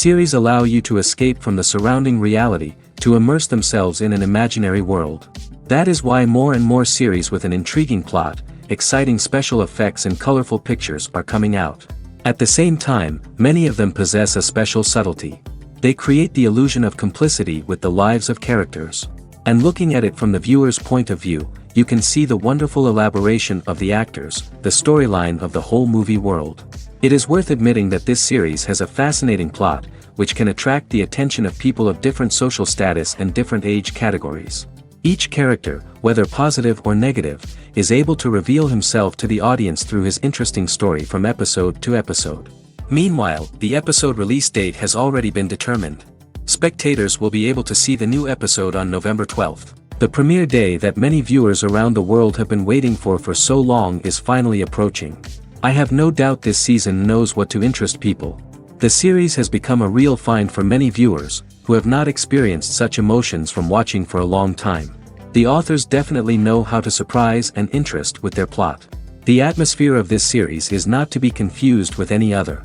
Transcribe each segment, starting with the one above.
Series allow you to escape from the surrounding reality, to immerse themselves in an imaginary world. That is why more and more series with an intriguing plot, exciting special effects and colorful pictures are coming out. At the same time, many of them possess a special subtlety. They create the illusion of complicity with the lives of characters. And looking at it from the viewer's point of view, you can see the wonderful elaboration of the actors, the storyline of the whole movie world. It is worth admitting that this series has a fascinating plot, which can attract the attention of people of different social status and different age categories. Each character, whether positive or negative, is able to reveal himself to the audience through his interesting story from episode to episode. Meanwhile, the episode release date has already been determined. Spectators will be able to see the new episode on November 12th. The premiere day that many viewers around the world have been waiting for so long is finally approaching. I have no doubt this season knows what to interest people. The series has become a real find for many viewers, who have not experienced such emotions from watching for a long time. The authors definitely know how to surprise and interest with their plot. The atmosphere of this series is not to be confused with any other.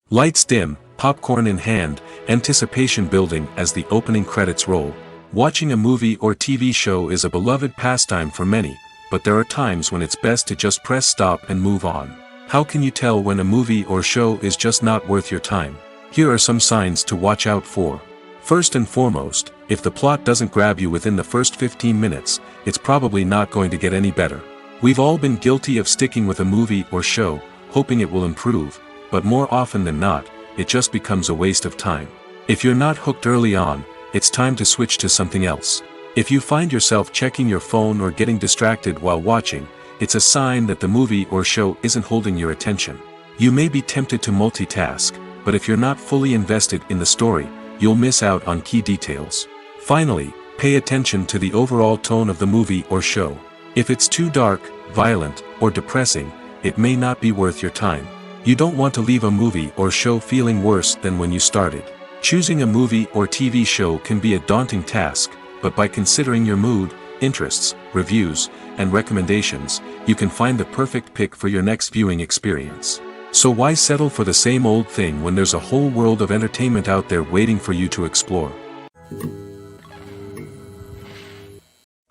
Lights dim, popcorn in hand, anticipation building as the opening credits roll. Watching a movie or TV show is a beloved pastime for many, but there are times when it's best to just press stop and move on. How can you tell when a movie or show is just not worth your time? Here are some signs to watch out for. First and foremost, if the plot doesn't grab you within the first 15 minutes, it's probably not going to get any better. We've all been guilty of sticking with a movie or show, hoping it will improve, but more often than not, it just becomes a waste of time. If you're not hooked early on, it's time to switch to something else. If you find yourself checking your phone or getting distracted while watching, it's a sign that the movie or show isn't holding your attention. You may be tempted to multitask, but if you're not fully invested in the story, you'll miss out on key details. Finally, pay attention to the overall tone of the movie or show. If it's too dark, violent, or depressing, it may not be worth your time. You don't want to leave a movie or show feeling worse than when you started. Choosing a movie or TV show can be a daunting task, but by considering your mood, interests, reviews, and recommendations, you can find the perfect pick for your next viewing experience. So why settle for the same old thing when there's a whole world of entertainment out there waiting for you to explore?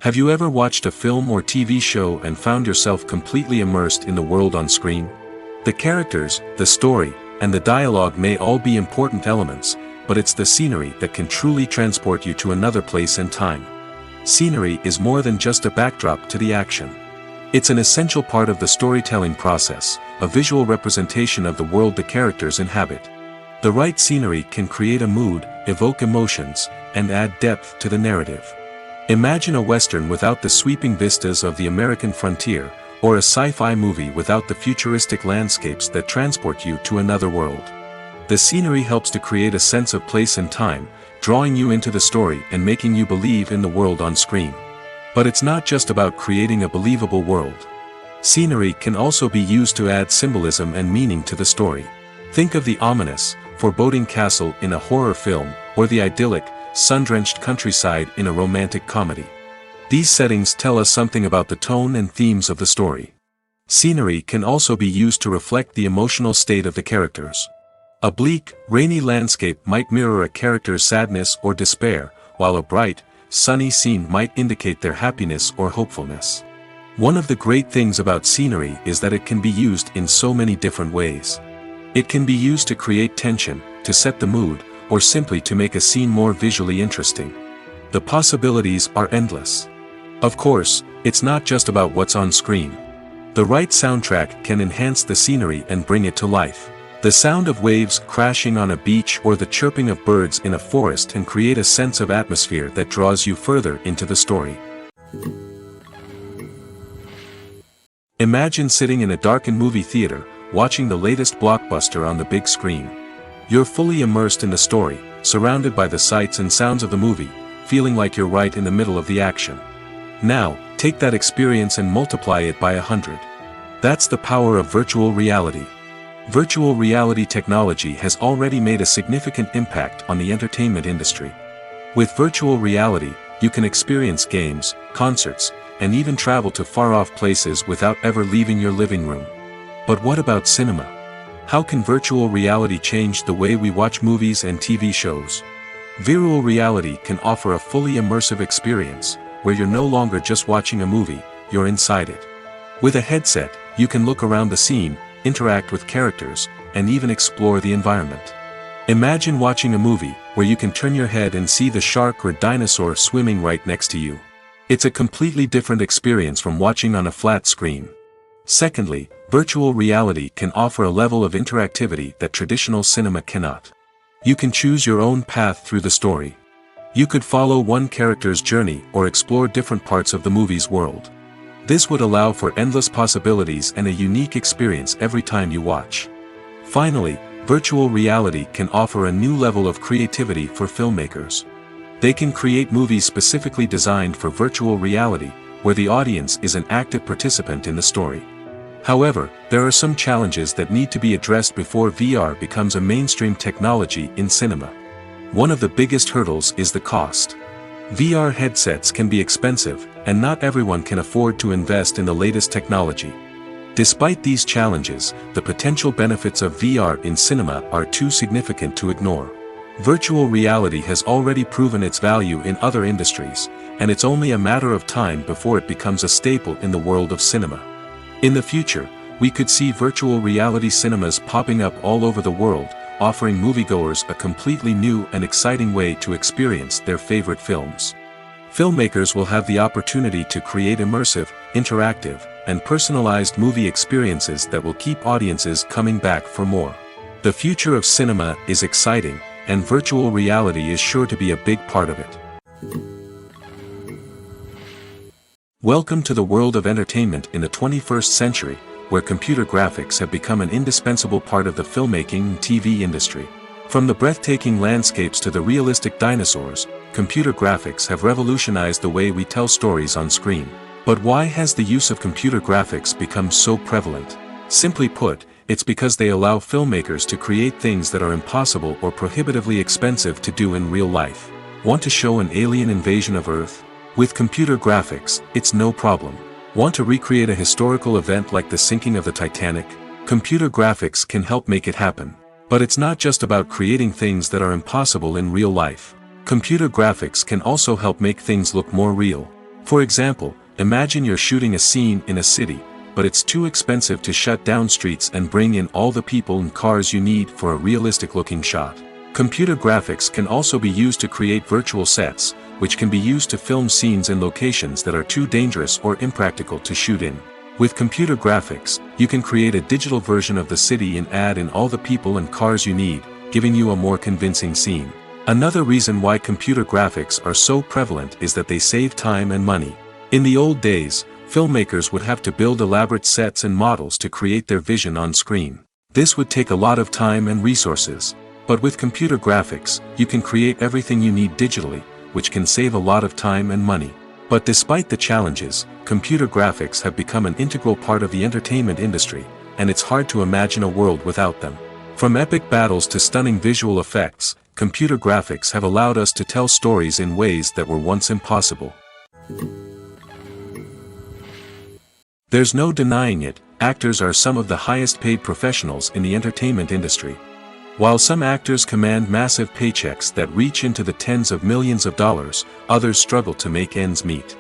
Have you ever watched a film or TV show and found yourself completely immersed in the world on screen? The characters, the story, and the dialogue may all be important elements, but it's the scenery that can truly transport you to another place and time. Scenery is more than just a backdrop to the action. It's an essential part of the storytelling process, a visual representation of the world the characters inhabit. The right scenery can create a mood, evoke emotions, and add depth to the narrative. Imagine a Western without the sweeping vistas of the American frontier, or a sci-fi movie without the futuristic landscapes that transport you to another world. The scenery helps to create a sense of place and time, drawing you into the story and making you believe in the world on screen. But it's not just about creating a believable world. Scenery can also be used to add symbolism and meaning to the story. Think of the ominous, foreboding castle in a horror film, or the idyllic, sun-drenched countryside in a romantic comedy. These settings tell us something about the tone and themes of the story. Scenery can also be used to reflect the emotional state of the characters. A bleak, rainy landscape might mirror a character's sadness or despair, while a bright, sunny scene might indicate their happiness or hopefulness. One of the great things about scenery is that it can be used in so many different ways. It can be used to create tension, to set the mood, or simply to make a scene more visually interesting. The possibilities are endless. Of course, it's not just about what's on screen. The right soundtrack can enhance the scenery and bring it to life. The sound of waves crashing on a beach or the chirping of birds in a forest can create a sense of atmosphere that draws you further into the story. Imagine sitting in a darkened movie theater, watching the latest blockbuster on the big screen. You're fully immersed in the story, surrounded by the sights and sounds of the movie, feeling like you're right in the middle of the action. Now, take that experience and multiply it by 100. That's the power of virtual reality. Virtual reality technology has already made a significant impact on the entertainment industry. With virtual reality, you can experience games, concerts, and even travel to far-off places without ever leaving your living room. But what about cinema? How can virtual reality change the way we watch movies and TV shows? Virtual reality can offer a fully immersive experience, where you're no longer just watching a movie, you're inside it. With a headset, you can look around the scene, interact with characters, and even explore the environment. Imagine watching a movie, where you can turn your head and see the shark or dinosaur swimming right next to you. It's a completely different experience from watching on a flat screen. Secondly, virtual reality can offer a level of interactivity that traditional cinema cannot. You can choose your own path through the story. You could follow one character's journey or explore different parts of the movie's world. This would allow for endless possibilities and a unique experience every time you watch. Finally, virtual reality can offer a new level of creativity for filmmakers. They can create movies specifically designed for virtual reality, where the audience is an active participant in the story. However, there are some challenges that need to be addressed before VR becomes a mainstream technology in cinema. One of the biggest hurdles is the cost. VR headsets can be expensive, and not everyone can afford to invest in the latest technology. Despite these challenges, the potential benefits of VR in cinema are too significant to ignore. Virtual reality has already proven its value in other industries, and it's only a matter of time before it becomes a staple in the world of cinema. In the future, we could see virtual reality cinemas popping up all over the world, offering moviegoers a completely new and exciting way to experience their favorite films. Filmmakers will have the opportunity to create immersive, interactive, and personalized movie experiences that will keep audiences coming back for more. The future of cinema is exciting, and virtual reality is sure to be a big part of it. Welcome to the world of entertainment in the 21st century, where computer graphics have become an indispensable part of the filmmaking and TV industry. From the breathtaking landscapes to the realistic dinosaurs, computer graphics have revolutionized the way we tell stories on screen. But why has the use of computer graphics become so prevalent? Simply put, it's because they allow filmmakers to create things that are impossible or prohibitively expensive to do in real life. Want to show an alien invasion of Earth? With computer graphics, it's no problem. Want to recreate a historical event like the sinking of the Titanic? Computer graphics can help make it happen. But it's not just about creating things that are impossible in real life. Computer graphics can also help make things look more real. For example, imagine you're shooting a scene in a city, but it's too expensive to shut down streets and bring in all the people and cars you need for a realistic-looking shot. Computer graphics can also be used to create virtual sets, which can be used to film scenes in locations that are too dangerous or impractical to shoot in. With computer graphics, you can create a digital version of the city and add in all the people and cars you need, giving you a more convincing scene. Another reason why computer graphics are so prevalent is that they save time and money. In the old days, filmmakers would have to build elaborate sets and models to create their vision on screen. This would take a lot of time and resources. But with computer graphics, you can create everything you need digitally, which can save a lot of time and money. But despite the challenges, computer graphics have become an integral part of the entertainment industry, and it's hard to imagine a world without them. From epic battles to stunning visual effects, computer graphics have allowed us to tell stories in ways that were once impossible. There's no denying it, actors are some of the highest paid professionals in the entertainment industry. While some actors command massive paychecks that reach into the tens of millions of dollars, others struggle to make ends meet.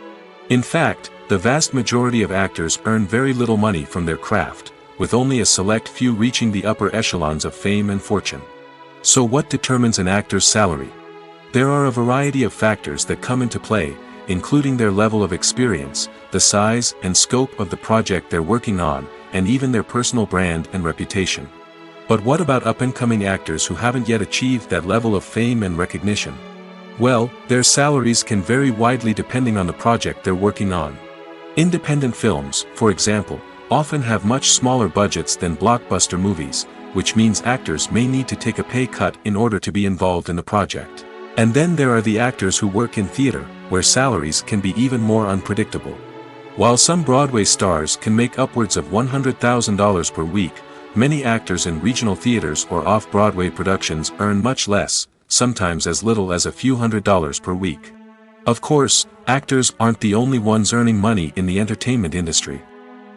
In fact, the vast majority of actors earn very little money from their craft, with only a select few reaching the upper echelons of fame and fortune. So what determines an actor's salary? There are a variety of factors that come into play, including their level of experience, the size and scope of the project they're working on, and even their personal brand and reputation. But what about up-and-coming actors who haven't yet achieved that level of fame and recognition? Well, their salaries can vary widely depending on the project they're working on. Independent films, for example, often have much smaller budgets than blockbuster movies, which means actors may need to take a pay cut in order to be involved in the project. And then there are the actors who work in theater, where salaries can be even more unpredictable. While some Broadway stars can make upwards of $100,000 per week, many actors in regional theaters or off-Broadway productions earn much less, sometimes as little as a few $100s per week. Of course, actors aren't the only ones earning money in the entertainment industry.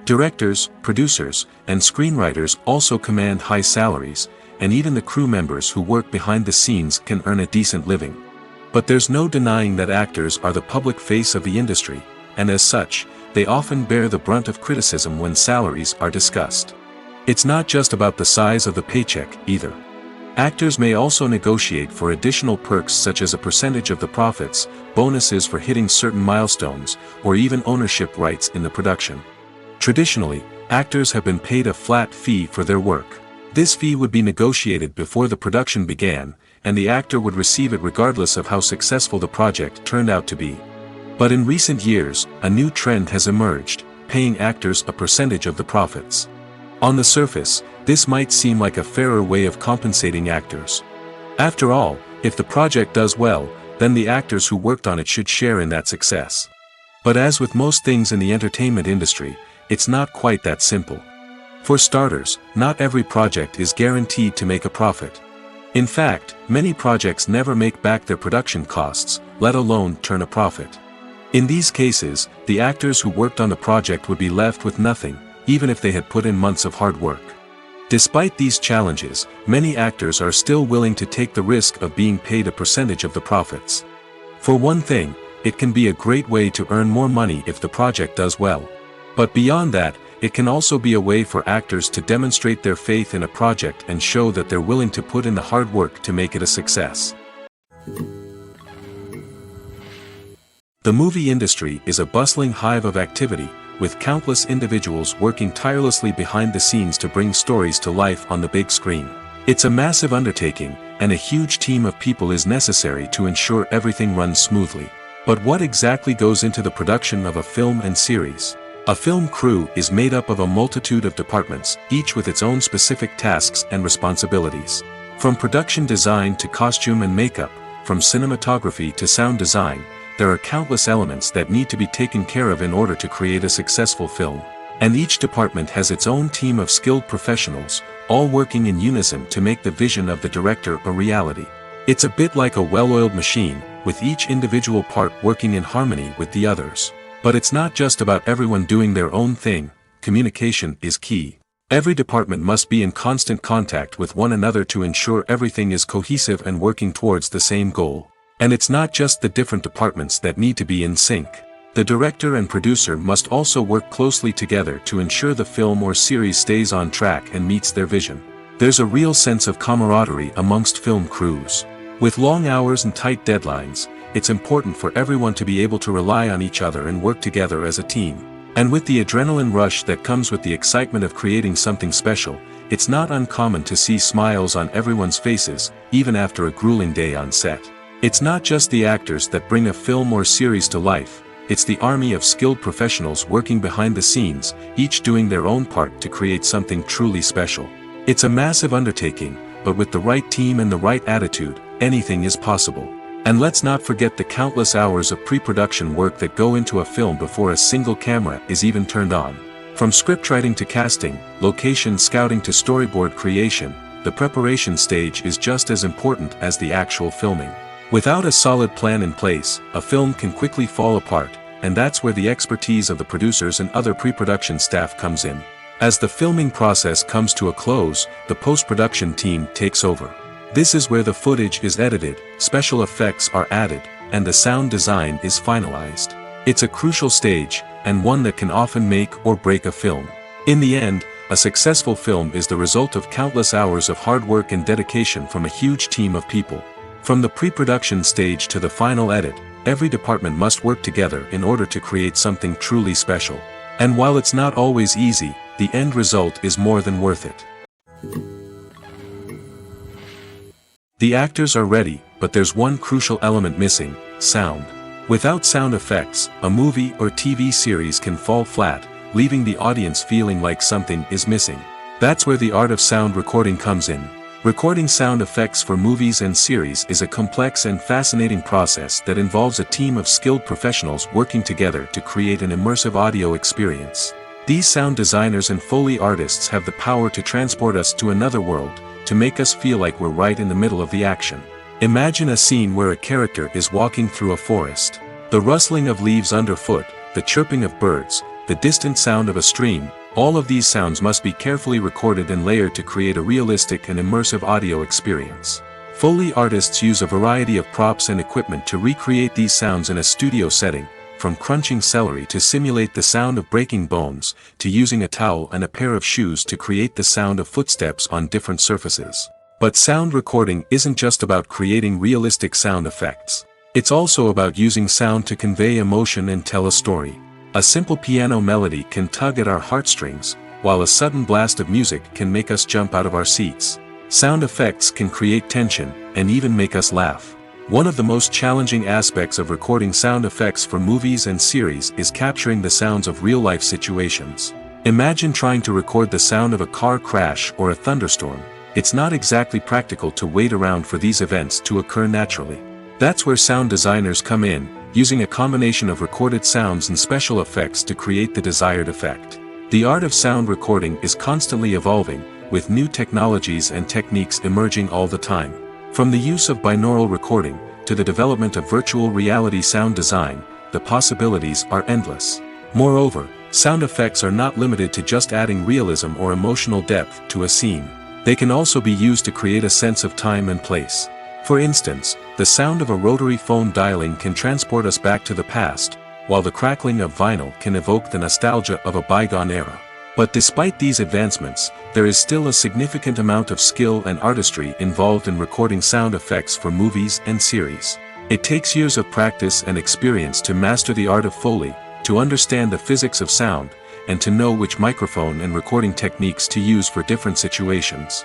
Directors, producers, and screenwriters also command high salaries, and even the crew members who work behind the scenes can earn a decent living. But there's no denying that actors are the public face of the industry, and as such, they often bear the brunt of criticism when salaries are discussed. It's not just about the size of the paycheck, either. Actors may also negotiate for additional perks such as a percentage of the profits, bonuses for hitting certain milestones, or even ownership rights in the production. Traditionally, actors have been paid a flat fee for their work. This fee would be negotiated before the production began, and the actor would receive it regardless of how successful the project turned out to be. But in recent years, a new trend has emerged, paying actors a percentage of the profits. On the surface, this might seem like a fairer way of compensating actors. After all, if the project does well, then the actors who worked on it should share in that success. But as with most things in the entertainment industry, it's not quite that simple. For starters, not every project is guaranteed to make a profit. In fact, many projects never make back their production costs, let alone turn a profit. In these cases, the actors who worked on the project would be left with nothing, even if they had put in months of hard work. Despite these challenges, many actors are still willing to take the risk of being paid a percentage of the profits. For one thing, it can be a great way to earn more money if the project does well. But beyond that, it can also be a way for actors to demonstrate their faith in a project and show that they're willing to put in the hard work to make it a success. The movie industry is a bustling hive of activity, with countless individuals working tirelessly behind the scenes to bring stories to life on the big screen. It's a massive undertaking, and a huge team of people is necessary to ensure everything runs smoothly. But what exactly goes into the production of a film and series? A film crew is made up of a multitude of departments, each with its own specific tasks and responsibilities. From production design to costume and makeup, from cinematography to sound design, there are countless elements that need to be taken care of in order to create a successful film. And each department has its own team of skilled professionals, all working in unison to make the vision of the director a reality. It's a bit like a well-oiled machine, with each individual part working in harmony with the others. But it's not just about everyone doing their own thing, communication is key. Every department must be in constant contact with one another to ensure everything is cohesive and working towards the same goal. And it's not just the different departments that need to be in sync. The director and producer must also work closely together to ensure the film or series stays on track and meets their vision. There's a real sense of camaraderie amongst film crews. With long hours and tight deadlines, it's important for everyone to be able to rely on each other and work together as a team. And with the adrenaline rush that comes with the excitement of creating something special, it's not uncommon to see smiles on everyone's faces, even after a grueling day on set. It's not just the actors that bring a film or series to life, it's the army of skilled professionals working behind the scenes, each doing their own part to create something truly special. It's a massive undertaking, but with the right team and the right attitude, anything is possible. And let's not forget the countless hours of pre-production work that go into a film before a single camera is even turned on. From scriptwriting to casting, location scouting to storyboard creation, the preparation stage is just as important as the actual filming. Without a solid plan in place, a film can quickly fall apart, and that's where the expertise of the producers and other pre-production staff comes in. As the filming process comes to a close, the post-production team takes over. This is where the footage is edited, special effects are added, and the sound design is finalized. It's a crucial stage, and one that can often make or break a film. In the end, a successful film is the result of countless hours of hard work and dedication from a huge team of people. From the pre-production stage to the final edit, every department must work together in order to create something truly special. And while it's not always easy, the end result is more than worth it. The actors are ready, but there's one crucial element missing: sound. Without sound effects, a movie or TV series can fall flat, leaving the audience feeling like something is missing. That's where the art of sound recording comes in. Recording sound effects for movies and series is a complex and fascinating process that involves a team of skilled professionals working together to create an immersive audio experience. These sound designers and Foley artists have the power to transport us to another world, to make us feel like we're right in the middle of the action. Imagine a scene where a character is walking through a forest. The rustling of leaves underfoot, the chirping of birds, the distant sound of a stream, all of these sounds must be carefully recorded and layered to create a realistic and immersive audio experience. Foley artists use a variety of props and equipment to recreate these sounds in a studio setting, from crunching celery to simulate the sound of breaking bones, to using a towel and a pair of shoes to create the sound of footsteps on different surfaces. But sound recording isn't just about creating realistic sound effects. It's also about using sound to convey emotion and tell a story. A simple piano melody can tug at our heartstrings, while a sudden blast of music can make us jump out of our seats. Sound effects can create tension, and even make us laugh. One of the most challenging aspects of recording sound effects for movies and series is capturing the sounds of real-life situations. Imagine trying to record the sound of a car crash or a thunderstorm. It's not exactly practical to wait around for these events to occur naturally. That's where sound designers come in, using a combination of recorded sounds and special effects to create the desired effect. The art of sound recording is constantly evolving, with new technologies and techniques emerging all the time. From the use of binaural recording, to the development of virtual reality sound design, the possibilities are endless. Moreover, sound effects are not limited to just adding realism or emotional depth to a scene. They can also be used to create a sense of time and place. For instance, the sound of a rotary phone dialing can transport us back to the past, while the crackling of vinyl can evoke the nostalgia of a bygone era. But despite these advancements, there is still a significant amount of skill and artistry involved in recording sound effects for movies and series. It takes years of practice and experience to master the art of Foley, to understand the physics of sound, and to know which microphone and recording techniques to use for different situations.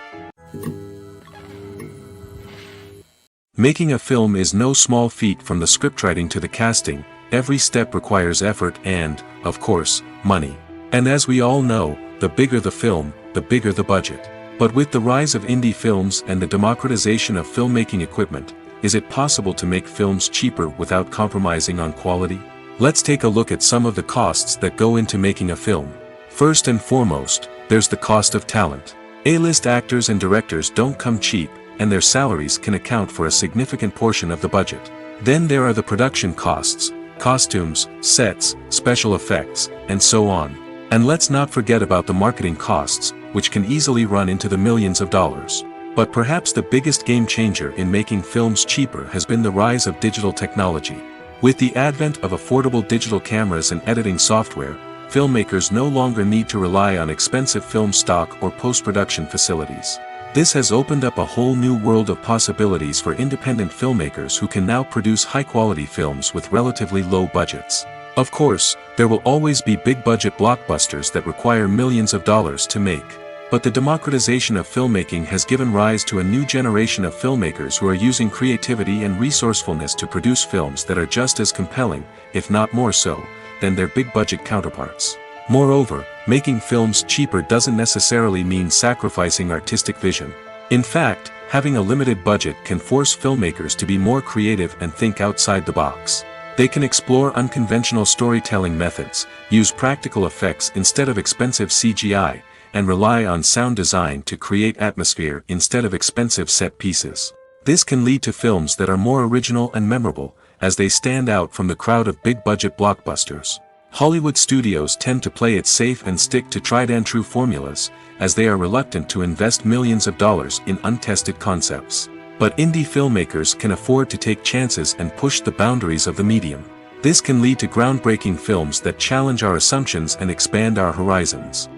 Making a film is no small feat. From the scriptwriting to the casting, every step requires effort and, of course, money. And as we all know, the bigger the film, the bigger the budget. But with the rise of indie films and the democratization of filmmaking equipment, is it possible to make films cheaper without compromising on quality? Let's take a look at some of the costs that go into making a film. First and foremost, there's the cost of talent. A-list actors and directors don't come cheap, and their salaries can account for a significant portion of the budget. Then there are the production costs, costumes, sets, special effects, and so on. And let's not forget about the marketing costs, which can easily run into the millions of dollars. But perhaps the biggest game changer in making films cheaper has been the rise of digital technology. With the advent of affordable digital cameras and editing software, filmmakers no longer need to rely on expensive film stock or post-production facilities. This has opened up a whole new world of possibilities for independent filmmakers who can now produce high-quality films with relatively low budgets. Of course, there will always be big-budget blockbusters that require millions of dollars to make. But the democratization of filmmaking has given rise to a new generation of filmmakers who are using creativity and resourcefulness to produce films that are just as compelling, if not more so, than their big-budget counterparts. Moreover, making films cheaper doesn't necessarily mean sacrificing artistic vision. In fact, having a limited budget can force filmmakers to be more creative and think outside the box. They can explore unconventional storytelling methods, use practical effects instead of expensive CGI, and rely on sound design to create atmosphere instead of expensive set pieces. This can lead to films that are more original and memorable, as they stand out from the crowd of big-budget blockbusters. Hollywood studios tend to play it safe and stick to tried-and-true formulas, as they are reluctant to invest millions of dollars in untested concepts. But indie filmmakers can afford to take chances and push the boundaries of the medium. This can lead to groundbreaking films that challenge our assumptions and expand our horizons.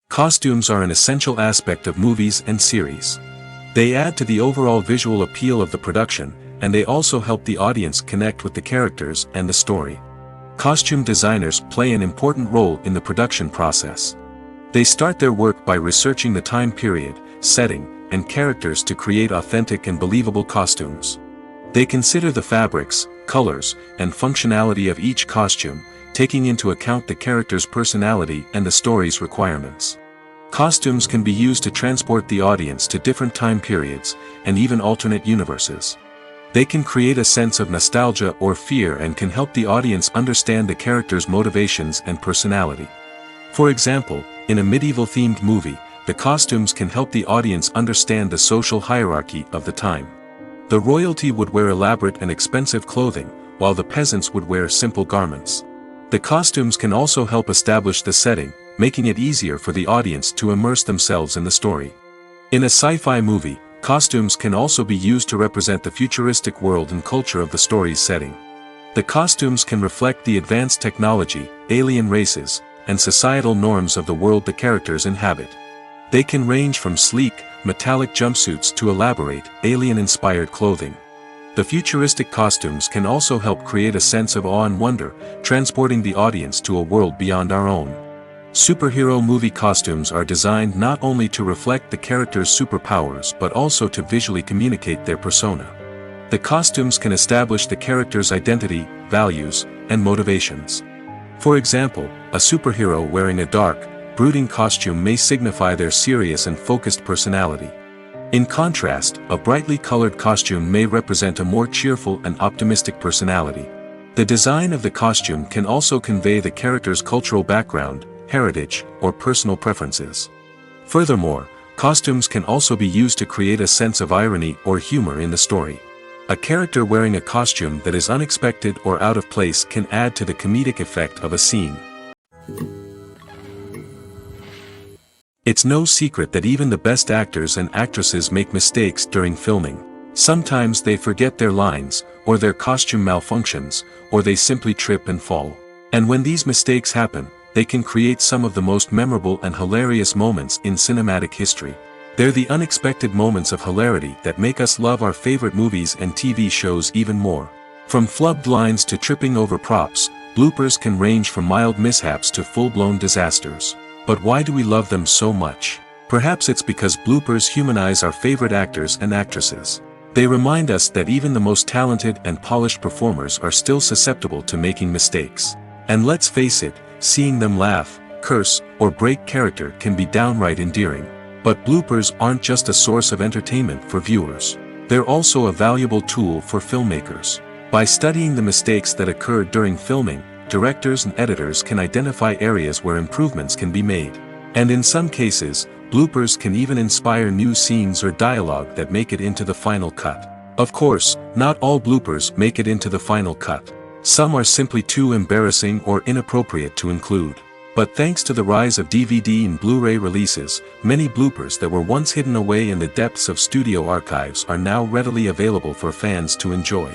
Costumes are an essential aspect of movies and series. They add to the overall visual appeal of the production, and they also help the audience connect with the characters and the story. Costume designers play an important role in the production process. They start their work by researching the time period, setting, and characters to create authentic and believable costumes. They consider the fabrics, colors, and functionality of each costume, taking into account the character's personality and the story's requirements. Costumes can be used to transport the audience to different time periods, and even alternate universes. They can create a sense of nostalgia or fear and can help the audience understand the character's motivations and personality. For example, in a medieval-themed movie, the costumes can help the audience understand the social hierarchy of the time. The royalty would wear elaborate and expensive clothing, while the peasants would wear simple garments. The costumes can also help establish the setting, making it easier for the audience to immerse themselves in the story. In a sci-fi movie, costumes can also be used to represent the futuristic world and culture of the story's setting. The costumes can reflect the advanced technology, alien races, and societal norms of the world the characters inhabit. They can range from sleek, metallic jumpsuits to elaborate, alien-inspired clothing. The futuristic costumes can also help create a sense of awe and wonder, transporting the audience to a world beyond our own. Superhero movie costumes are designed not only to reflect the character's superpowers but also to visually communicate their persona. The costumes can establish the character's identity, values, and motivations. For example, a superhero wearing a dark, brooding costume may signify their serious and focused personality. In contrast, a brightly colored costume may represent a more cheerful and optimistic personality. The design of the costume can also convey the character's cultural background, heritage, or personal preferences. Furthermore, costumes can also be used to create a sense of irony or humor in the story. A character wearing a costume that is unexpected or out of place can add to the comedic effect of a scene. It's no secret that even the best actors and actresses make mistakes during filming. Sometimes they forget their lines, or their costume malfunctions, or they simply trip and fall. And when these mistakes happen, they can create some of the most memorable and hilarious moments in cinematic history. They're the unexpected moments of hilarity that make us love our favorite movies and TV shows even more. From flubbed lines to tripping over props, bloopers can range from mild mishaps to full-blown disasters. But why do we love them so much? Perhaps it's because bloopers humanize our favorite actors and actresses. They remind us that even the most talented and polished performers are still susceptible to making mistakes. And let's face it, seeing them laugh, curse, or break character can be downright endearing. But bloopers aren't just a source of entertainment for viewers. They're also a valuable tool for filmmakers. By studying the mistakes that occurred during filming, directors and editors can identify areas where improvements can be made. And in some cases, bloopers can even inspire new scenes or dialogue that make it into the final cut. Of course, not all bloopers make it into the final cut. Some are simply too embarrassing or inappropriate to include. But thanks to the rise of DVD and Blu-ray releases, many bloopers that were once hidden away in the depths of studio archives are now readily available for fans to enjoy.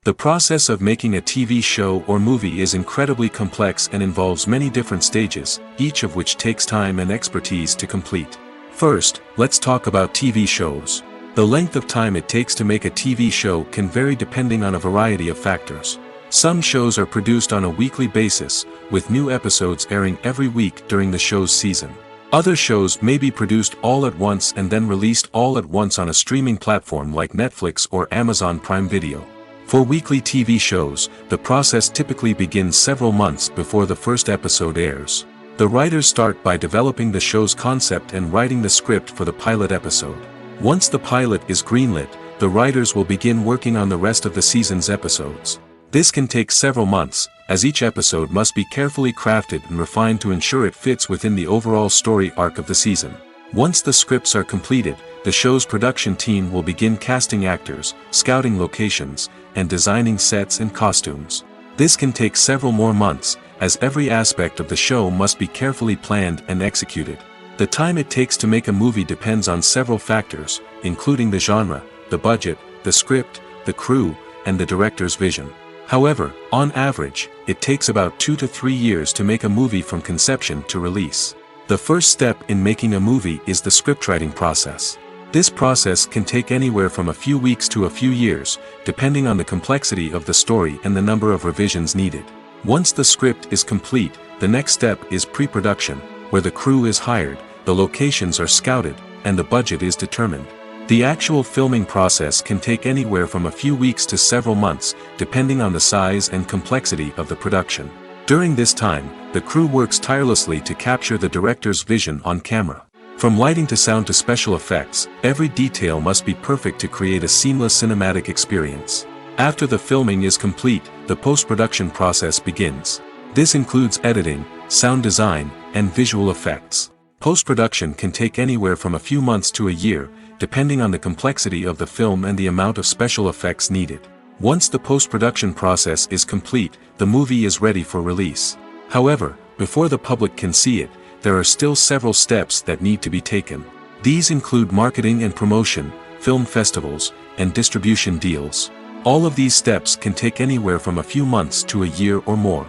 The process of making a TV show or movie is incredibly complex and involves many different stages, each of which takes time and expertise to complete. First, let's talk about TV shows. The length of time it takes to make a TV show can vary depending on a variety of factors. Some shows are produced on a weekly basis, with new episodes airing every week during the show's season. Other shows may be produced all at once and then released all at once on a streaming platform like Netflix or Amazon Prime Video. For weekly TV shows, the process typically begins several months before the first episode airs. The writers start by developing the show's concept and writing the script for the pilot episode. Once the pilot is greenlit, the writers will begin working on the rest of the season's episodes. This can take several months, as each episode must be carefully crafted and refined to ensure it fits within the overall story arc of the season. Once the scripts are completed, the show's production team will begin casting actors, scouting locations, and designing sets and costumes. This can take several more months, as every aspect of the show must be carefully planned and executed. The time it takes to make a movie depends on several factors, including the genre, the budget, the script, the crew, and the director's vision. However, on average, it takes about 2 to 3 years to make a movie from conception to release. The first step in making a movie is the scriptwriting process. This process can take anywhere from a few weeks to a few years, depending on the complexity of the story and the number of revisions needed. Once the script is complete, the next step is pre-production, where the crew is hired, the locations are scouted, and the budget is determined. The actual filming process can take anywhere from a few weeks to several months, depending on the size and complexity of the production. During this time, the crew works tirelessly to capture the director's vision on camera. From lighting to sound to special effects, every detail must be perfect to create a seamless cinematic experience. After the filming is complete, the post-production process begins. This includes editing, sound design, and visual effects. Post-production can take anywhere from a few months to a year, depending on the complexity of the film and the amount of special effects needed. Once the post-production process is complete, the movie is ready for release. However, before the public can see it, there are still several steps that need to be taken. These include marketing and promotion, film festivals, and distribution deals. All of these steps can take anywhere from a few months to a year or more.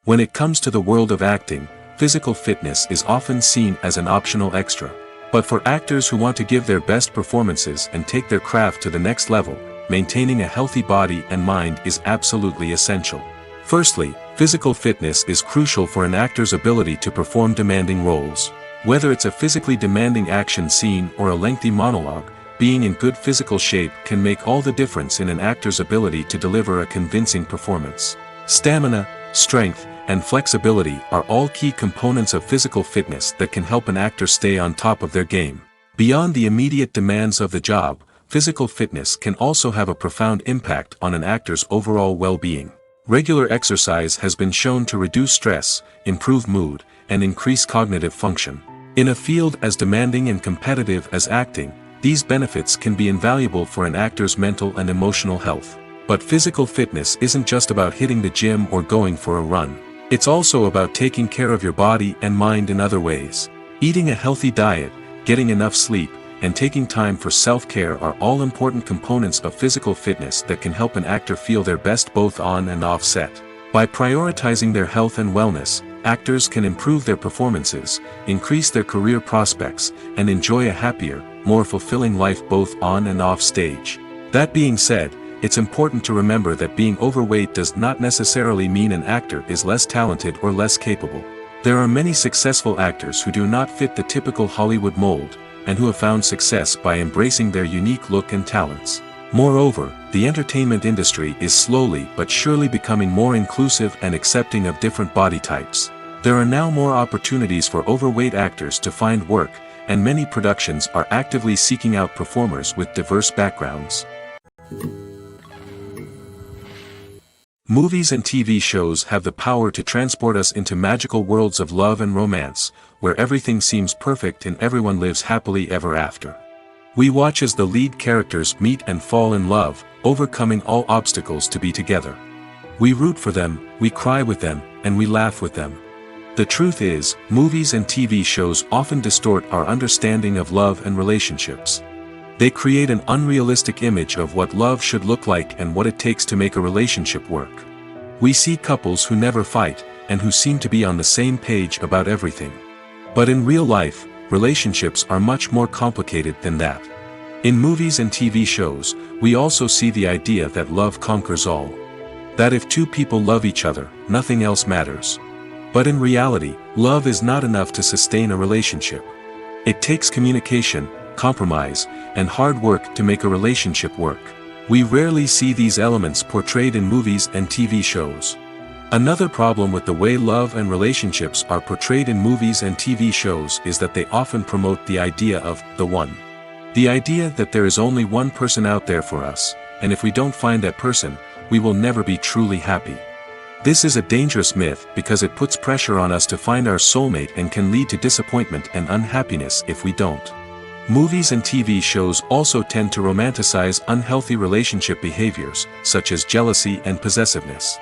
When it comes to the world of acting, physical fitness is often seen as an optional extra. But for actors who want to give their best performances and take their craft to the next level, maintaining a healthy body and mind is absolutely essential. Firstly, physical fitness is crucial for an actor's ability to perform demanding roles. Whether it's a physically demanding action scene or a lengthy monologue, being in good physical shape can make all the difference in an actor's ability to deliver a convincing performance. Stamina, strength, and flexibility are all key components of physical fitness that can help an actor stay on top of their game. Beyond the immediate demands of the job, physical fitness can also have a profound impact on an actor's overall well-being. Regular exercise has been shown to reduce stress, improve mood, and increase cognitive function. In a field as demanding and competitive as acting, these benefits can be invaluable for an actor's mental and emotional health. But physical fitness isn't just about hitting the gym or going for a run. It's also about taking care of your body and mind in other ways. Eating a healthy diet, getting enough sleep, and taking time for self-care are all important components of physical fitness that can help an actor feel their best both on and off set. By prioritizing their health and wellness, actors can improve their performances, increase their career prospects, and enjoy a happier, more fulfilling life both on and off stage. That being said, it's important to remember that being overweight does not necessarily mean an actor is less talented or less capable. There are many successful actors who do not fit the typical Hollywood mold, and who have found success by embracing their unique look and talents. Moreover, the entertainment industry is slowly but surely becoming more inclusive and accepting of different body types. There are now more opportunities for overweight actors to find work, and many productions are actively seeking out performers with diverse backgrounds. Movies and TV shows have the power to transport us into magical worlds of love and romance, where everything seems perfect and everyone lives happily ever after. We watch as the lead characters meet and fall in love, overcoming all obstacles to be together. We root for them, we cry with them, and we laugh with them. The truth is, movies and TV shows often distort our understanding of love and relationships. They create an unrealistic image of what love should look like and what it takes to make a relationship work. We see couples who never fight, and who seem to be on the same page about everything. But in real life, relationships are much more complicated than that. In movies and TV shows, we also see the idea that love conquers all. That if two people love each other, nothing else matters. But in reality, love is not enough to sustain a relationship. It takes communication, compromise, and hard work to make a relationship work. We rarely see these elements portrayed in movies and TV shows. Another problem with the way love and relationships are portrayed in movies and TV shows is that they often promote the idea of the one. The idea that there is only one person out there for us, and if we don't find that person, we will never be truly happy. This is a dangerous myth because it puts pressure on us to find our soulmate and can lead to disappointment and unhappiness if we don't. Movies and TV shows also tend to romanticize unhealthy relationship behaviors, such as jealousy and possessiveness.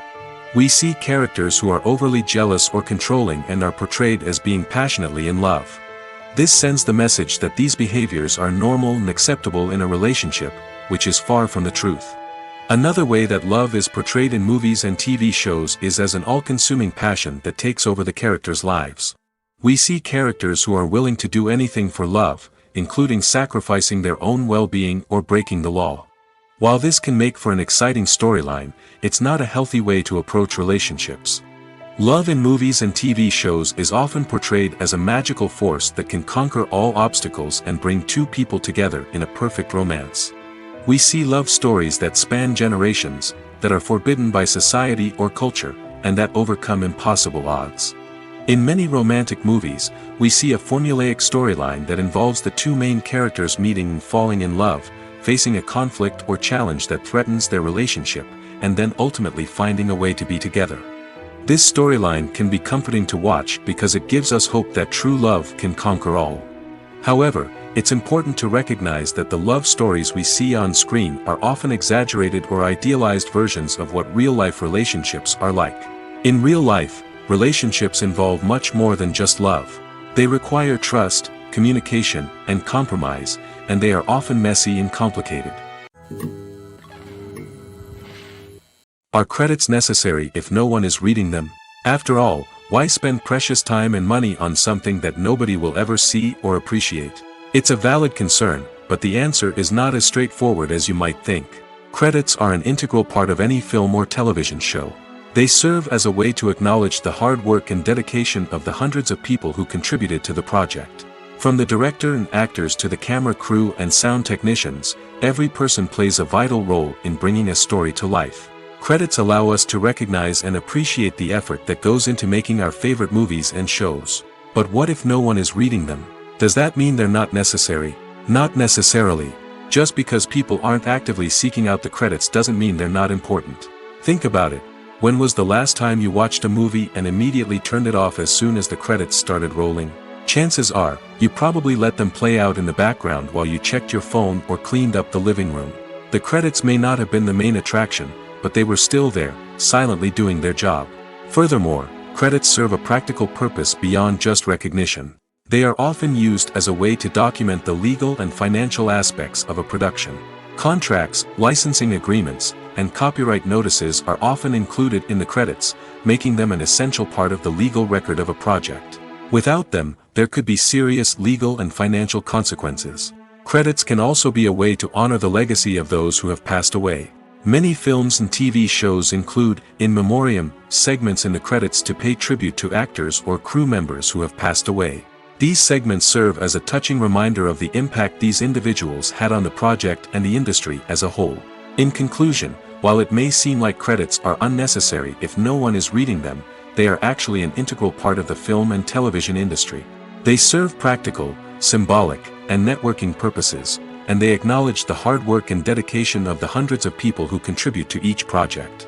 We see characters who are overly jealous or controlling and are portrayed as being passionately in love. This sends the message that these behaviors are normal and acceptable in a relationship, which is far from the truth. Another way that love is portrayed in movies and TV shows is as an all-consuming passion that takes over the characters' lives. We see characters who are willing to do anything for love, including sacrificing their own well-being or breaking the law. While this can make for an exciting storyline, it's not a healthy way to approach relationships. Love in movies and TV shows is often portrayed as a magical force that can conquer all obstacles and bring two people together in a perfect romance. We see love stories that span generations, that are forbidden by society or culture, and that overcome impossible odds. In many romantic movies, we see a formulaic storyline that involves the two main characters meeting and falling in love, facing a conflict or challenge that threatens their relationship, and then ultimately finding a way to be together. This storyline can be comforting to watch because it gives us hope that true love can conquer all. However, it's important to recognize that the love stories we see on screen are often exaggerated or idealized versions of what real-life relationships are like. In real life, relationships involve much more than just love. They require trust, communication, and compromise, and they are often messy and complicated. Are credits necessary if no one is reading them? After all, why spend precious time and money on something that nobody will ever see or appreciate? It's a valid concern, but the answer is not as straightforward as you might think. Credits are an integral part of any film or television show. They serve as a way to acknowledge the hard work and dedication of the hundreds of people who contributed to the project. From the director and actors to the camera crew and sound technicians, every person plays a vital role in bringing a story to life. Credits allow us to recognize and appreciate the effort that goes into making our favorite movies and shows. But what if no one is reading them? Does that mean they're not necessary? Not necessarily. Just because people aren't actively seeking out the credits doesn't mean they're not important. Think about it. When was the last time you watched a movie and immediately turned it off as soon as the credits started rolling? Chances are, you probably let them play out in the background while you checked your phone or cleaned up the living room. The credits may not have been the main attraction, but they were still there, silently doing their job. Furthermore, credits serve a practical purpose beyond just recognition. They are often used as a way to document the legal and financial aspects of a production. Contracts, licensing agreements, and copyright notices are often included in the credits, making them an essential part of the legal record of a project. Without them, there could be serious legal and financial consequences. Credits can also be a way to honor the legacy of those who have passed away. Many films and TV shows include, in memoriam, segments in the credits to pay tribute to actors or crew members who have passed away. These segments serve as a touching reminder of the impact these individuals had on the project and the industry as a whole. In conclusion, while it may seem like credits are unnecessary if no one is reading them, they are actually an integral part of the film and television industry. They serve practical, symbolic, and networking purposes, and they acknowledge the hard work and dedication of the hundreds of people who contribute to each project.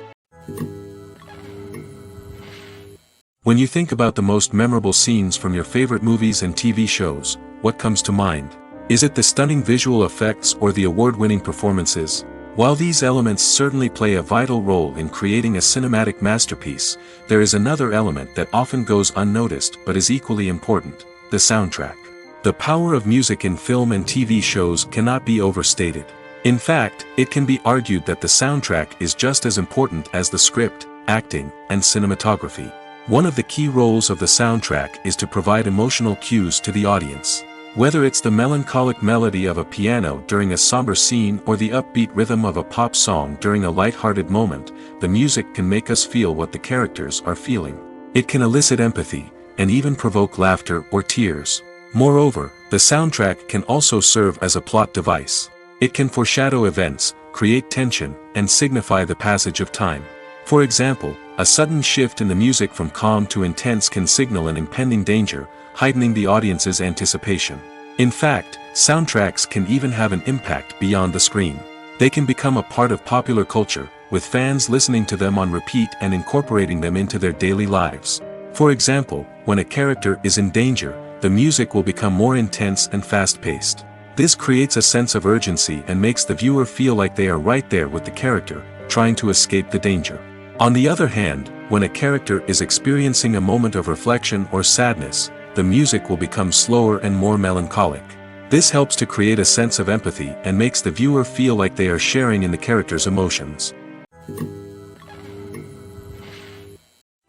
When you think about the most memorable scenes from your favorite movies and TV shows, what comes to mind? Is it the stunning visual effects or the award-winning performances? While these elements certainly play a vital role in creating a cinematic masterpiece, there is another element that often goes unnoticed but is equally important: the soundtrack. The power of music in film and TV shows cannot be overstated. In fact, it can be argued that the soundtrack is just as important as the script, acting, and cinematography. One of the key roles of the soundtrack is to provide emotional cues to the audience. Whether it's the melancholic melody of a piano during a somber scene or the upbeat rhythm of a pop song during a light-hearted moment, the music can make us feel what the characters are feeling. It can elicit empathy, and even provoke laughter or tears. Moreover, the soundtrack can also serve as a plot device. It can foreshadow events, create tension, and signify the passage of time. For example, a sudden shift in the music from calm to intense can signal an impending danger, heightening the audience's anticipation. In fact, soundtracks can even have an impact beyond the screen. They can become a part of popular culture, with fans listening to them on repeat and incorporating them into their daily lives. For example, when a character is in danger, the music will become more intense and fast-paced. This creates a sense of urgency and makes the viewer feel like they are right there with the character, trying to escape the danger. On the other hand, when a character is experiencing a moment of reflection or sadness, the music will become slower and more melancholic. This helps to create a sense of empathy and makes the viewer feel like they are sharing in the character's emotions.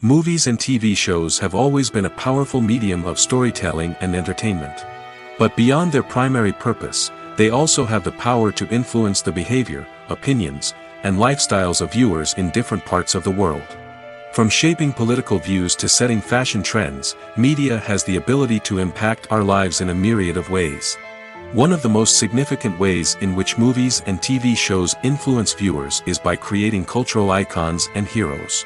Movies and TV shows have always been a powerful medium of storytelling and entertainment. But beyond their primary purpose, they also have the power to influence the behavior, opinions, and lifestyles of viewers in different parts of the world. From shaping political views to setting fashion trends, media has the ability to impact our lives in a myriad of ways. One of the most significant ways in which movies and TV shows influence viewers is by creating cultural icons and heroes.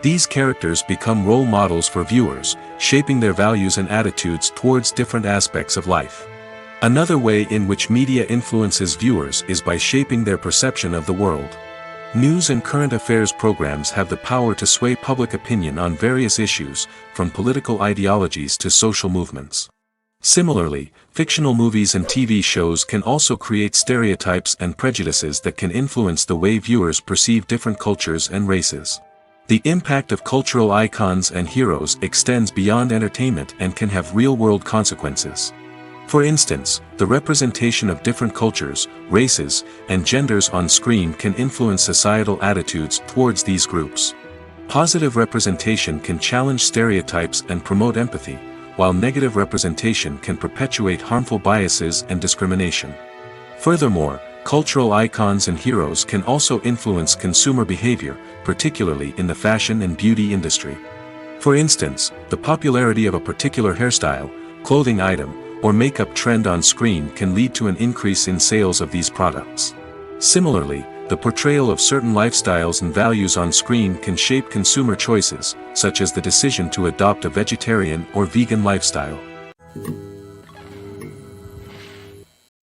These characters become role models for viewers, shaping their values and attitudes towards different aspects of life. Another way in which media influences viewers is by shaping their perception of the world. News and current affairs programs have the power to sway public opinion on various issues, from political ideologies to social movements. Similarly, fictional movies and TV shows can also create stereotypes and prejudices that can influence the way viewers perceive different cultures and races. The impact of cultural icons and heroes extends beyond entertainment and can have real-world consequences. For instance, the representation of different cultures, races, and genders on screen can influence societal attitudes towards these groups. Positive representation can challenge stereotypes and promote empathy, while negative representation can perpetuate harmful biases and discrimination. Furthermore, cultural icons and heroes can also influence consumer behavior, particularly in the fashion and beauty industry. For instance, the popularity of a particular hairstyle, clothing item, or makeup trend on screen can lead to an increase in sales of these products. Similarly, the portrayal of certain lifestyles and values on screen can shape consumer choices, such as the decision to adopt a vegetarian or vegan lifestyle.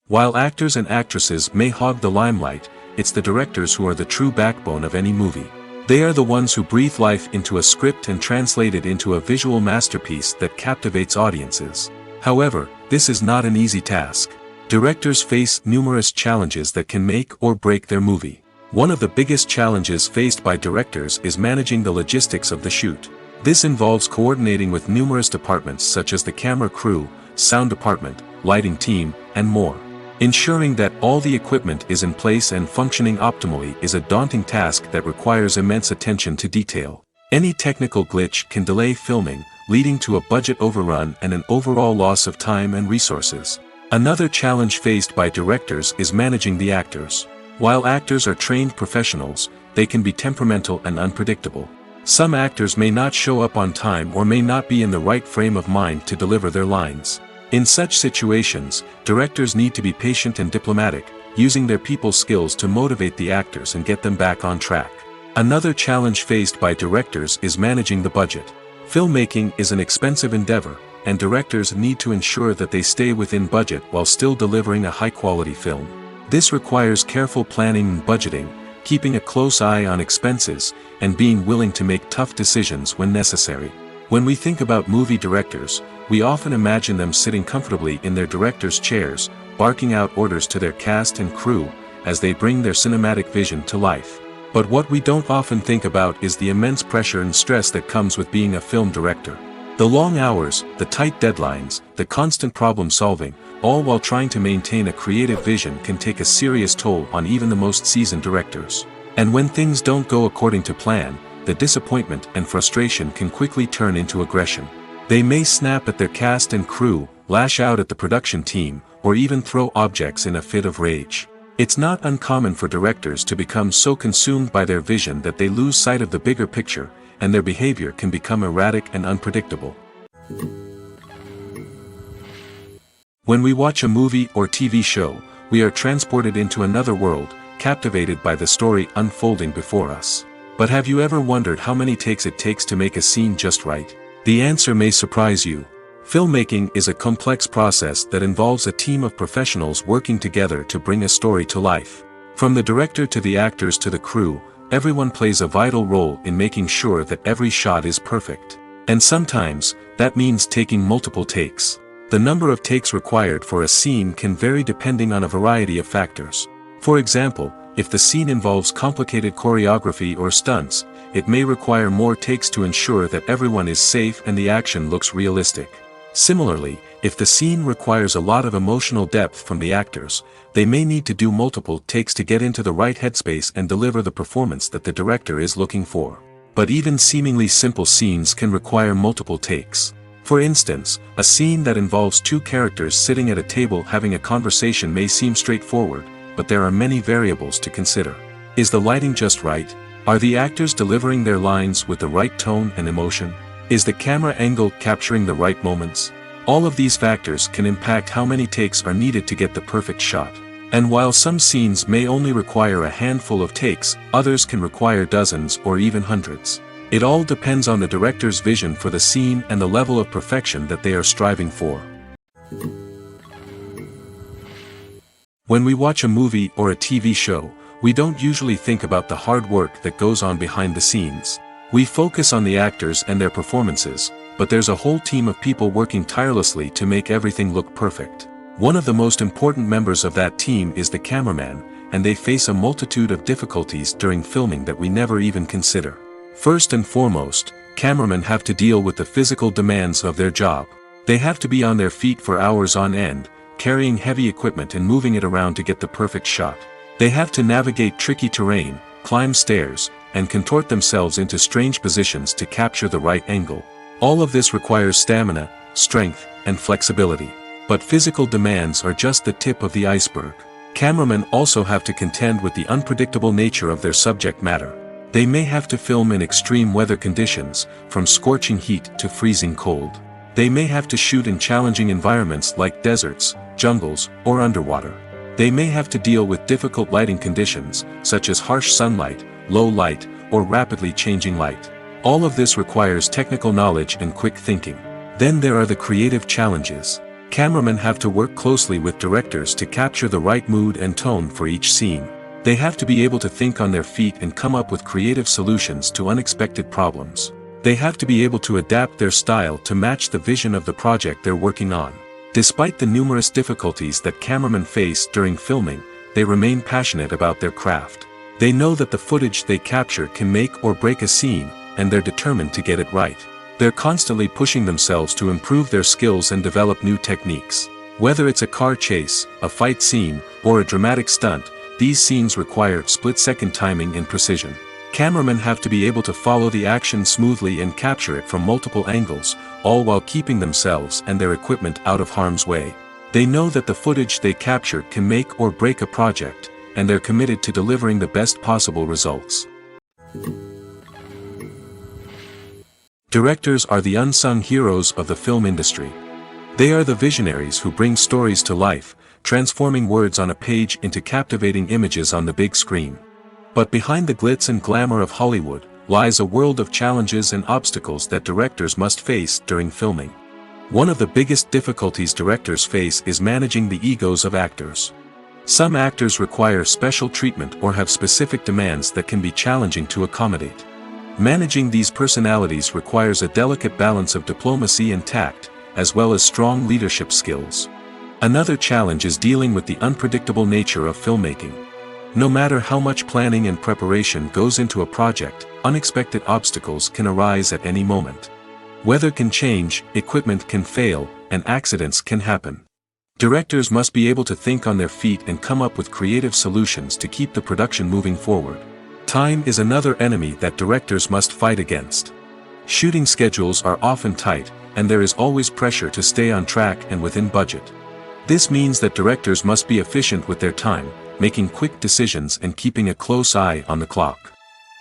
While actors and actresses may hog the limelight, it's the directors who are the true backbone of any movie. They are the ones who breathe life into a script and translate it into a visual masterpiece that captivates audiences. However, this is not an easy task. Directors face numerous challenges that can make or break their movie. One of the biggest challenges faced by directors is managing the logistics of the shoot. This involves coordinating with numerous departments such as the camera crew, sound department, lighting team, and more. Ensuring that all the equipment is in place and functioning optimally is a daunting task that requires immense attention to detail. Any technical glitch can delay filming, leading to a budget overrun and an overall loss of time and resources. Another challenge faced by directors is managing the actors. While actors are trained professionals, they can be temperamental and unpredictable. Some actors may not show up on time or may not be in the right frame of mind to deliver their lines. In such situations, directors need to be patient and diplomatic, using their people skills to motivate the actors and get them back on track. Another challenge faced by directors is managing the budget. Filmmaking is an expensive endeavor, and directors need to ensure that they stay within budget while still delivering a high-quality film. This requires careful planning and budgeting, keeping a close eye on expenses, and being willing to make tough decisions when necessary. When we think about movie directors, we often imagine them sitting comfortably in their director's chairs, barking out orders to their cast and crew, as they bring their cinematic vision to life. But what we don't often think about is the immense pressure and stress that comes with being a film director. The long hours, the tight deadlines, the constant problem solving, all while trying to maintain a creative vision can take a serious toll on even the most seasoned directors. And when things don't go according to plan, the disappointment and frustration can quickly turn into aggression. They may snap at their cast and crew, lash out at the production team, or even throw objects in a fit of rage. It's not uncommon for directors to become so consumed by their vision that they lose sight of the bigger picture, and their behavior can become erratic and unpredictable. When we watch a movie or TV show, we are transported into another world, captivated by the story unfolding before us. But have you ever wondered how many takes it takes to make a scene just right? The answer may surprise you. Filmmaking is a complex process that involves a team of professionals working together to bring a story to life. From the director to the actors to the crew, everyone plays a vital role in making sure that every shot is perfect. And sometimes, that means taking multiple takes. The number of takes required for a scene can vary depending on a variety of factors. For example, if the scene involves complicated choreography or stunts, it may require more takes to ensure that everyone is safe and the action looks realistic. Similarly, if the scene requires a lot of emotional depth from the actors, they may need to do multiple takes to get into the right headspace and deliver the performance that the director is looking for. But even seemingly simple scenes can require multiple takes. For instance, a scene that involves two characters sitting at a table having a conversation may seem straightforward, but there are many variables to consider. Is the lighting just right? Are the actors delivering their lines with the right tone and emotion? Is the camera angle capturing the right moments? All of these factors can impact how many takes are needed to get the perfect shot. And while some scenes may only require a handful of takes, others can require dozens or even hundreds. It all depends on the director's vision for the scene and the level of perfection that they are striving for. When we watch a movie or a TV show, We don't usually think about the hard work that goes on behind the scenes. We focus on the actors and their performances, but there's a whole team of people working tirelessly to make everything look perfect. One of the most important members of that team is the cameraman, and they face a multitude of difficulties during filming that we never even consider. First and foremost, cameramen have to deal with the physical demands of their job. They have to be on their feet for hours on end, carrying heavy equipment and moving it around to get the perfect shot. They have to navigate tricky terrain, climb stairs, and contort themselves into strange positions to capture the right angle. All of this requires stamina, strength, and flexibility. But physical demands are just the tip of the iceberg. Cameramen also have to contend with the unpredictable nature of their subject matter. They may have to film in extreme weather conditions, from scorching heat to freezing cold. They may have to shoot in challenging environments like deserts, jungles, or underwater. They may have to deal with difficult lighting conditions, such as harsh sunlight, low light, or rapidly changing light. All of this requires technical knowledge and quick thinking. Then there are the creative challenges. Cameramen have to work closely with directors to capture the right mood and tone for each scene. They have to be able to think on their feet and come up with creative solutions to unexpected problems. They have to be able to adapt their style to match the vision of the project they're working on. Despite the numerous difficulties that cameramen face during filming, they remain passionate about their craft. They know that the footage they capture can make or break a scene, and they're determined to get it right. They're constantly pushing themselves to improve their skills and develop new techniques. Whether it's a car chase, a fight scene, or a dramatic stunt, these scenes require split-second timing and precision. Cameramen have to be able to follow the action smoothly and capture it from multiple angles, all while keeping themselves and their equipment out of harm's way. They know that the footage they capture can make or break a project, and they're committed to delivering the best possible results. Directors are the unsung heroes of the film industry. They are the visionaries who bring stories to life, transforming words on a page into captivating images on the big screen. But behind the glitz and glamour of Hollywood lies a world of challenges and obstacles that directors must face during filming. One of the biggest difficulties directors face is managing the egos of actors. Some actors require special treatment or have specific demands that can be challenging to accommodate. Managing these personalities requires a delicate balance of diplomacy and tact, as well as strong leadership skills. Another challenge is dealing with the unpredictable nature of filmmaking. No matter how much planning and preparation goes into a project, unexpected obstacles can arise at any moment. Weather can change, equipment can fail, and accidents can happen. Directors must be able to think on their feet and come up with creative solutions to keep the production moving forward. Time is another enemy that directors must fight against. Shooting schedules are often tight, and there is always pressure to stay on track and within budget. This means that directors must be efficient with their time, making quick decisions and keeping a close eye on the clock.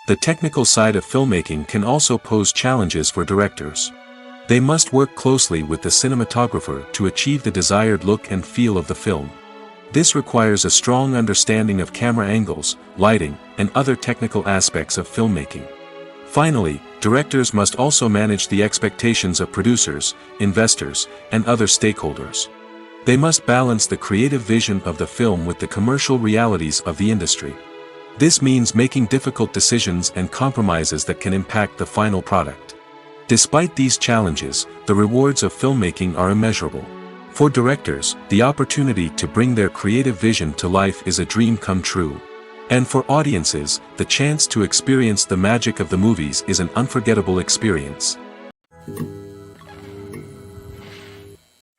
The technical side of filmmaking can also pose challenges for directors. They must work closely with the cinematographer to achieve the desired look and feel of the film. This requires a strong understanding of camera angles, lighting, and other technical aspects of filmmaking. Finally, directors must also manage the expectations of producers, investors, and other stakeholders. They must balance the creative vision of the film with the commercial realities of the industry. This means making difficult decisions and compromises that can impact the final product. Despite these challenges, the rewards of filmmaking are immeasurable. For directors, the opportunity to bring their creative vision to life is a dream come true. And for audiences, the chance to experience the magic of the movies is an unforgettable experience.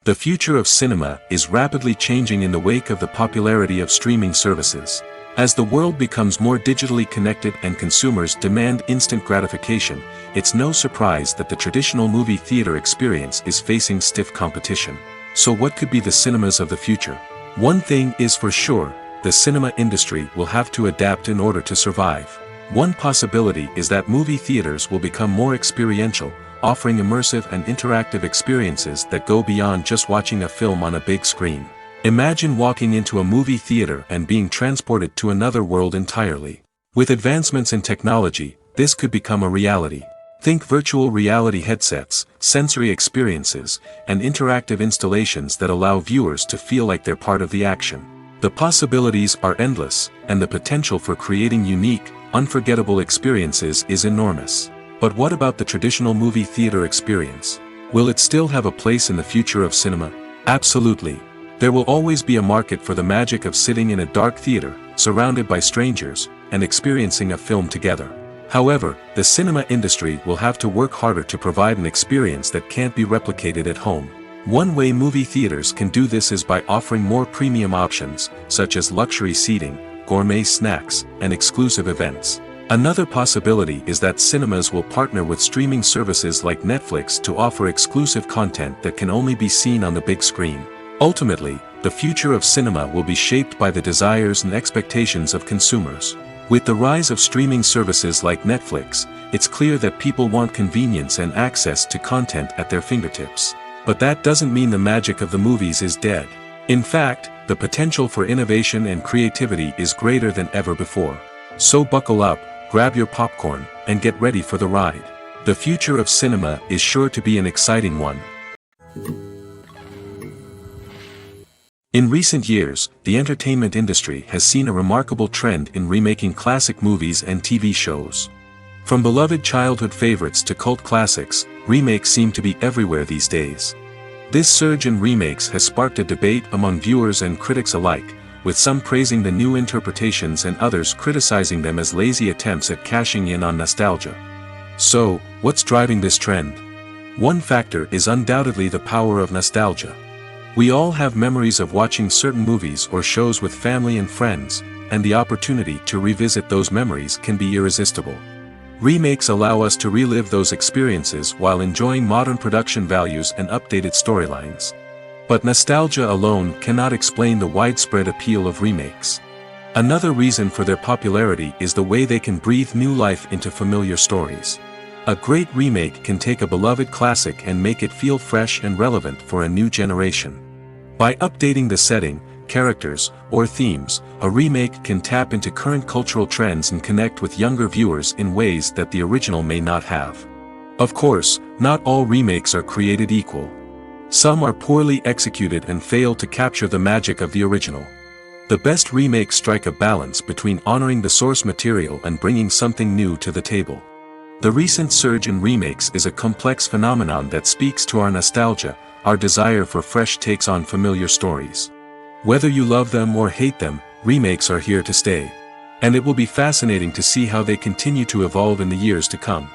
The future of cinema is rapidly changing in the wake of the popularity of streaming services. As the world becomes more digitally connected and consumers demand instant gratification, it's no surprise that the traditional movie theater experience is facing stiff competition. So what could be the cinemas of the future? One thing is for sure, the cinema industry will have to adapt in order to survive. One possibility is that movie theaters will become more experiential, offering immersive and interactive experiences that go beyond just watching a film on a big screen. Imagine walking into a movie theater and being transported to another world entirely. With advancements in technology, this could become a reality. Think virtual reality headsets, sensory experiences, and interactive installations that allow viewers to feel like they're part of the action. The possibilities are endless, and the potential for creating unique, unforgettable experiences is enormous. But what about the traditional movie theater experience? Will it still have a place in the future of cinema? Absolutely. There will always be a market for the magic of sitting in a dark theater, surrounded by strangers, and experiencing a film together. However, the cinema industry will have to work harder to provide an experience that can't be replicated at home. One way movie theaters can do this is by offering more premium options, such as luxury seating, gourmet snacks, and exclusive events. Another possibility is that cinemas will partner with streaming services like Netflix to offer exclusive content that can only be seen on the big screen. Ultimately, the future of cinema will be shaped by the desires and expectations of consumers. With the rise of streaming services like Netflix, it's clear that people want convenience and access to content at their fingertips. But that doesn't mean the magic of the movies is dead. In fact, the potential for innovation and creativity is greater than ever before. So buckle up, grab your popcorn, and get ready for the ride. The future of cinema is sure to be an exciting one. In recent years, the entertainment industry has seen a remarkable trend in remaking classic movies and TV shows. From beloved childhood favorites to cult classics, remakes seem to be everywhere these days. This surge in remakes has sparked a debate among viewers and critics alike, with some praising the new interpretations and others criticizing them as lazy attempts at cashing in on nostalgia. So, what's driving this trend? One factor is undoubtedly the power of nostalgia. We all have memories of watching certain movies or shows with family and friends, and the opportunity to revisit those memories can be irresistible. Remakes allow us to relive those experiences while enjoying modern production values and updated storylines. But nostalgia alone cannot explain the widespread appeal of remakes. Another reason for their popularity is the way they can breathe new life into familiar stories. A great remake can take a beloved classic and make it feel fresh and relevant for a new generation. By updating the setting, characters, or themes, a remake can tap into current cultural trends and connect with younger viewers in ways that the original may not have. Of course, not all remakes are created equal. Some are poorly executed and fail to capture the magic of the original. The best remakes strike a balance between honoring the source material and bringing something new to the table. The recent surge in remakes is a complex phenomenon that speaks to our nostalgia, our desire for fresh takes on familiar stories. Whether you love them or hate them, remakes are here to stay. And it will be fascinating to see how they continue to evolve in the years to come.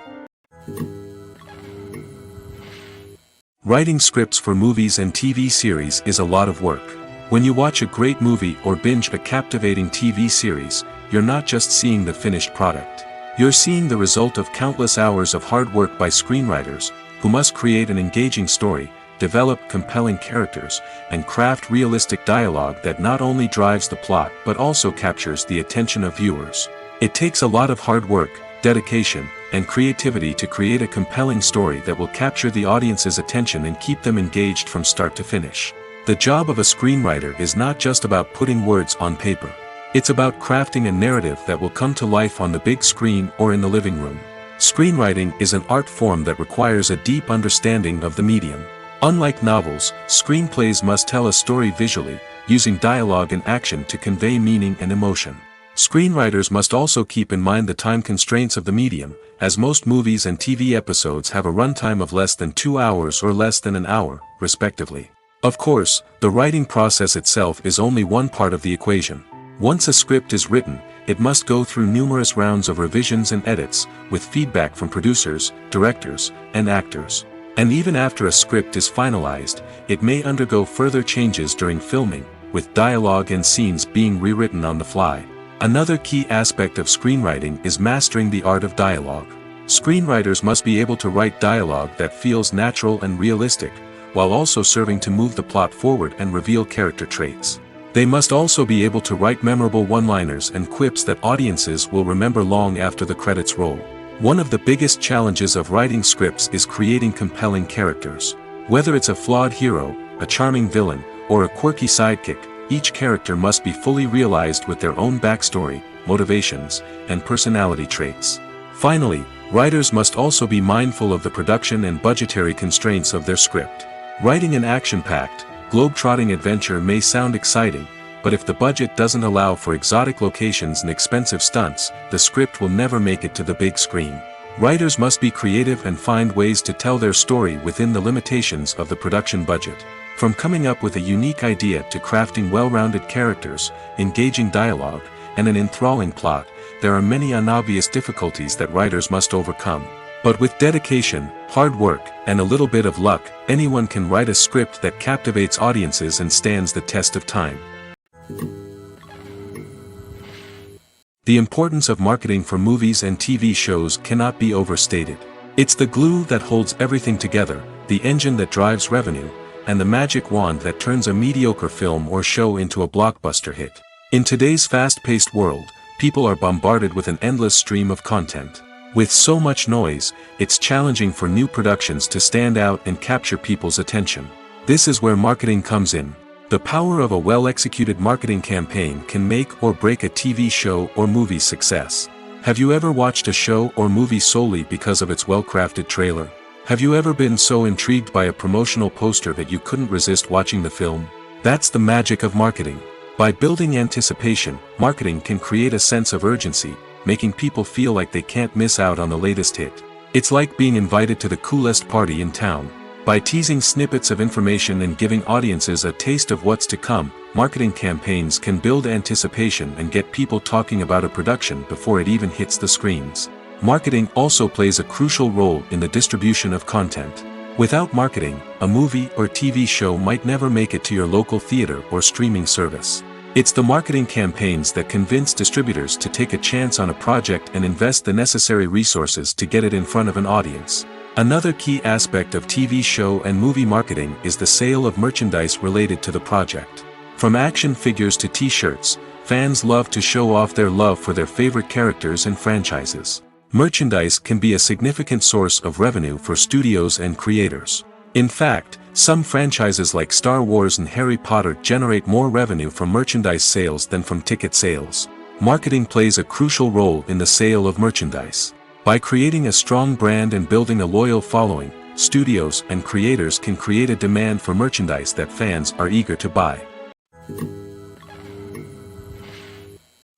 Writing scripts for movies and TV series is a lot of work. When you watch a great movie or binge a captivating TV series, you're not just seeing the finished product. You're seeing the result of countless hours of hard work by screenwriters, who must create an engaging story, develop compelling characters, and craft realistic dialogue that not only drives the plot but also captures the attention of viewers. It takes a lot of hard work, dedication, and creativity to create a compelling story that will capture the audience's attention and keep them engaged from start to finish. The job of a screenwriter is not just about putting words on paper. It's about crafting a narrative that will come to life on the big screen or in the living room. Screenwriting is an art form that requires a deep understanding of the medium. Unlike novels, screenplays must tell a story visually, using dialogue and action to convey meaning and emotion. Screenwriters must also keep in mind the time constraints of the medium, as most movies and TV episodes have a runtime of less than 2 hours or less than an hour, respectively. Of course, the writing process itself is only one part of the equation. Once a script is written, it must go through numerous rounds of revisions and edits, with feedback from producers, directors, and actors. And even after a script is finalized, it may undergo further changes during filming, with dialogue and scenes being rewritten on the fly. Another key aspect of screenwriting is mastering the art of dialogue. Screenwriters must be able to write dialogue that feels natural and realistic, while also serving to move the plot forward and reveal character traits. They must also be able to write memorable one-liners and quips that audiences will remember long after the credits roll. One of the biggest challenges of writing scripts is creating compelling characters. Whether it's a flawed hero, a charming villain, or a quirky sidekick, each character must be fully realized with their own backstory, motivations, and personality traits. Finally, writers must also be mindful of the production and budgetary constraints of their script. Writing an action-packed, globe-trotting adventure may sound exciting, but if the budget doesn't allow for exotic locations and expensive stunts, the script will never make it to the big screen. Writers must be creative and find ways to tell their story within the limitations of the production budget. From coming up with a unique idea to crafting well-rounded characters, engaging dialogue, and an enthralling plot, there are many unobvious difficulties that writers must overcome. But with dedication, hard work, and a little bit of luck, anyone can write a script that captivates audiences and stands the test of time. The importance of marketing for movies and TV shows cannot be overstated. It's the glue that holds everything together, the engine that drives revenue, and the magic wand that turns a mediocre film or show into a blockbuster hit. In today's fast-paced world, people are bombarded with an endless stream of content. With so much noise, it's challenging for new productions to stand out and capture people's attention. This is where marketing comes in. The power of a well-executed marketing campaign can make or break a TV show or movie's success. Have you ever watched a show or movie solely because of its well-crafted trailer? Have you ever been so intrigued by a promotional poster that you couldn't resist watching the film? That's the magic of marketing. By building anticipation, marketing can create a sense of urgency, making people feel like they can't miss out on the latest hit. It's like being invited to the coolest party in town. By teasing snippets of information and giving audiences a taste of what's to come, marketing campaigns can build anticipation and get people talking about a production before it even hits the screens. Marketing also plays a crucial role in the distribution of content. Without marketing, a movie or TV show might never make it to your local theater or streaming service. It's the marketing campaigns that convince distributors to take a chance on a project and invest the necessary resources to get it in front of an audience. Another key aspect of TV show and movie marketing is the sale of merchandise related to the project. From action figures to t-shirts, fans love to show off their love for their favorite characters and franchises. Merchandise can be a significant source of revenue for studios and creators. In fact, some franchises like Star Wars and Harry Potter generate more revenue from merchandise sales than from ticket sales. Marketing plays a crucial role in the sale of merchandise. By creating a strong brand and building a loyal following, studios and creators can create a demand for merchandise that fans are eager to buy.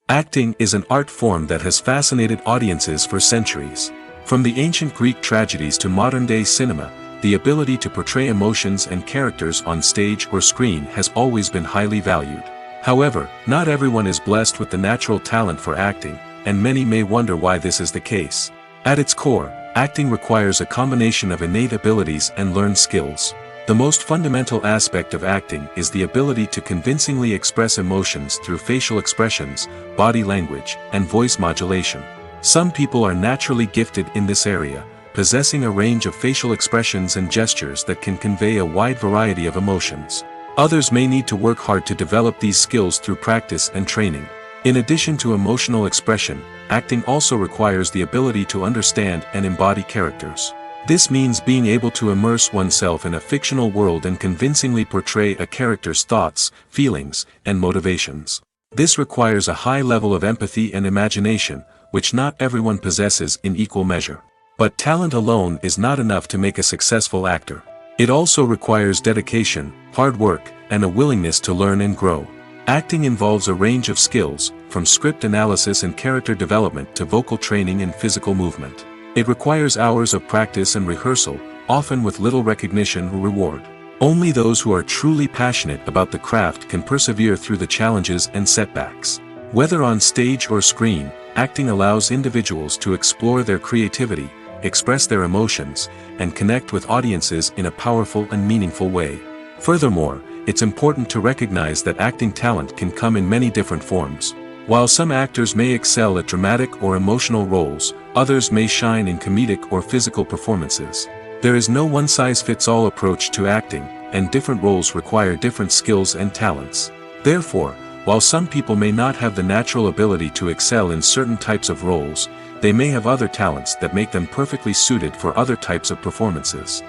Acting is an art form that has fascinated audiences for centuries. From the ancient Greek tragedies to modern-day cinema, the ability to portray emotions and characters on stage or screen has always been highly valued. However, not everyone is blessed with the natural talent for acting, and many may wonder why this is the case. At its core, acting requires a combination of innate abilities and learned skills. The most fundamental aspect of acting is the ability to convincingly express emotions through facial expressions, body language, and voice modulation. Some people are naturally gifted in this area, possessing a range of facial expressions and gestures that can convey a wide variety of emotions. Others may need to work hard to develop these skills through practice and training. In addition to emotional expression, acting also requires the ability to understand and embody characters. This means being able to immerse oneself in a fictional world and convincingly portray a character's thoughts, feelings, and motivations. This requires a high level of empathy and imagination, which not everyone possesses in equal measure. But talent alone is not enough to make a successful actor. It also requires dedication, hard work, and a willingness to learn and grow. Acting involves a range of skills, from script analysis and character development to vocal training and physical movement. It requires hours of practice and rehearsal, often with little recognition or reward. Only those who are truly passionate about the craft can persevere through the challenges and setbacks. Whether on stage or screen, acting allows individuals to explore their creativity, express their emotions, and connect with audiences in a powerful and meaningful way. Furthermore, it's important to recognize that acting talent can come in many different forms. While some actors may excel at dramatic or emotional roles, others may shine in comedic or physical performances. There is no one-size-fits-all approach to acting, and different roles require different skills and talents. Therefore, while some people may not have the natural ability to excel in certain types of roles, they may have other talents that make them perfectly suited for other types of performances.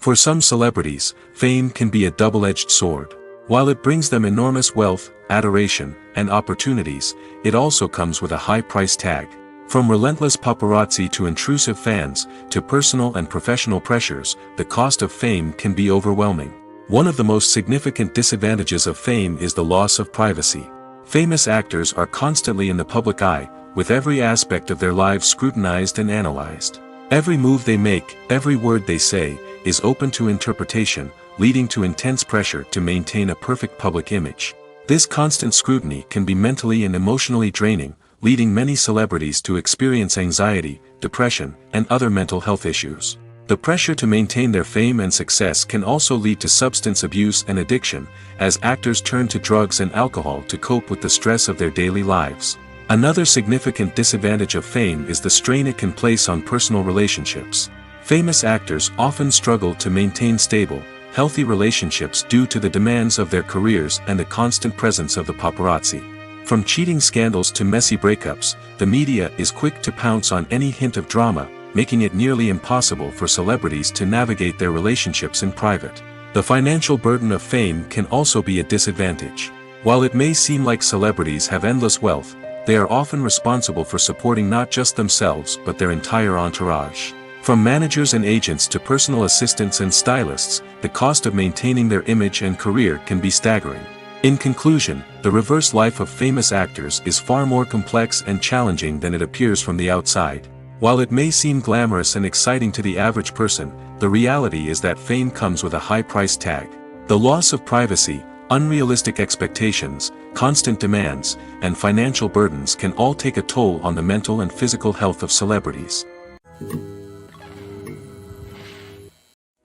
For some celebrities, fame can be a double-edged sword. While it brings them enormous wealth, adoration, and opportunities, it also comes with a high price tag. From relentless paparazzi to intrusive fans, to personal and professional pressures, the cost of fame can be overwhelming. One of the most significant disadvantages of fame is the loss of privacy. Famous actors are constantly in the public eye, with every aspect of their lives scrutinized and analyzed. Every move they make, every word they say, is open to interpretation, leading to intense pressure to maintain a perfect public image. This constant scrutiny can be mentally and emotionally draining, leading many celebrities to experience anxiety, depression, and other mental health issues. The pressure to maintain their fame and success can also lead to substance abuse and addiction, as actors turn to drugs and alcohol to cope with the stress of their daily lives. Another significant disadvantage of fame is the strain it can place on personal relationships. Famous actors often struggle to maintain stable, healthy relationships due to the demands of their careers and the constant presence of the paparazzi. From cheating scandals to messy breakups, the media is quick to pounce on any hint of drama, making it nearly impossible for celebrities to navigate their relationships in private. The financial burden of fame can also be a disadvantage. While it may seem like celebrities have endless wealth, they are often responsible for supporting not just themselves but their entire entourage. From managers and agents to personal assistants and stylists, the cost of maintaining their image and career can be staggering. In conclusion, the reverse life of famous actors is far more complex and challenging than it appears from the outside. While it may seem glamorous and exciting to the average person, the reality is that fame comes with a high price tag. The loss of privacy, unrealistic expectations, constant demands, and financial burdens can all take a toll on the mental and physical health of celebrities.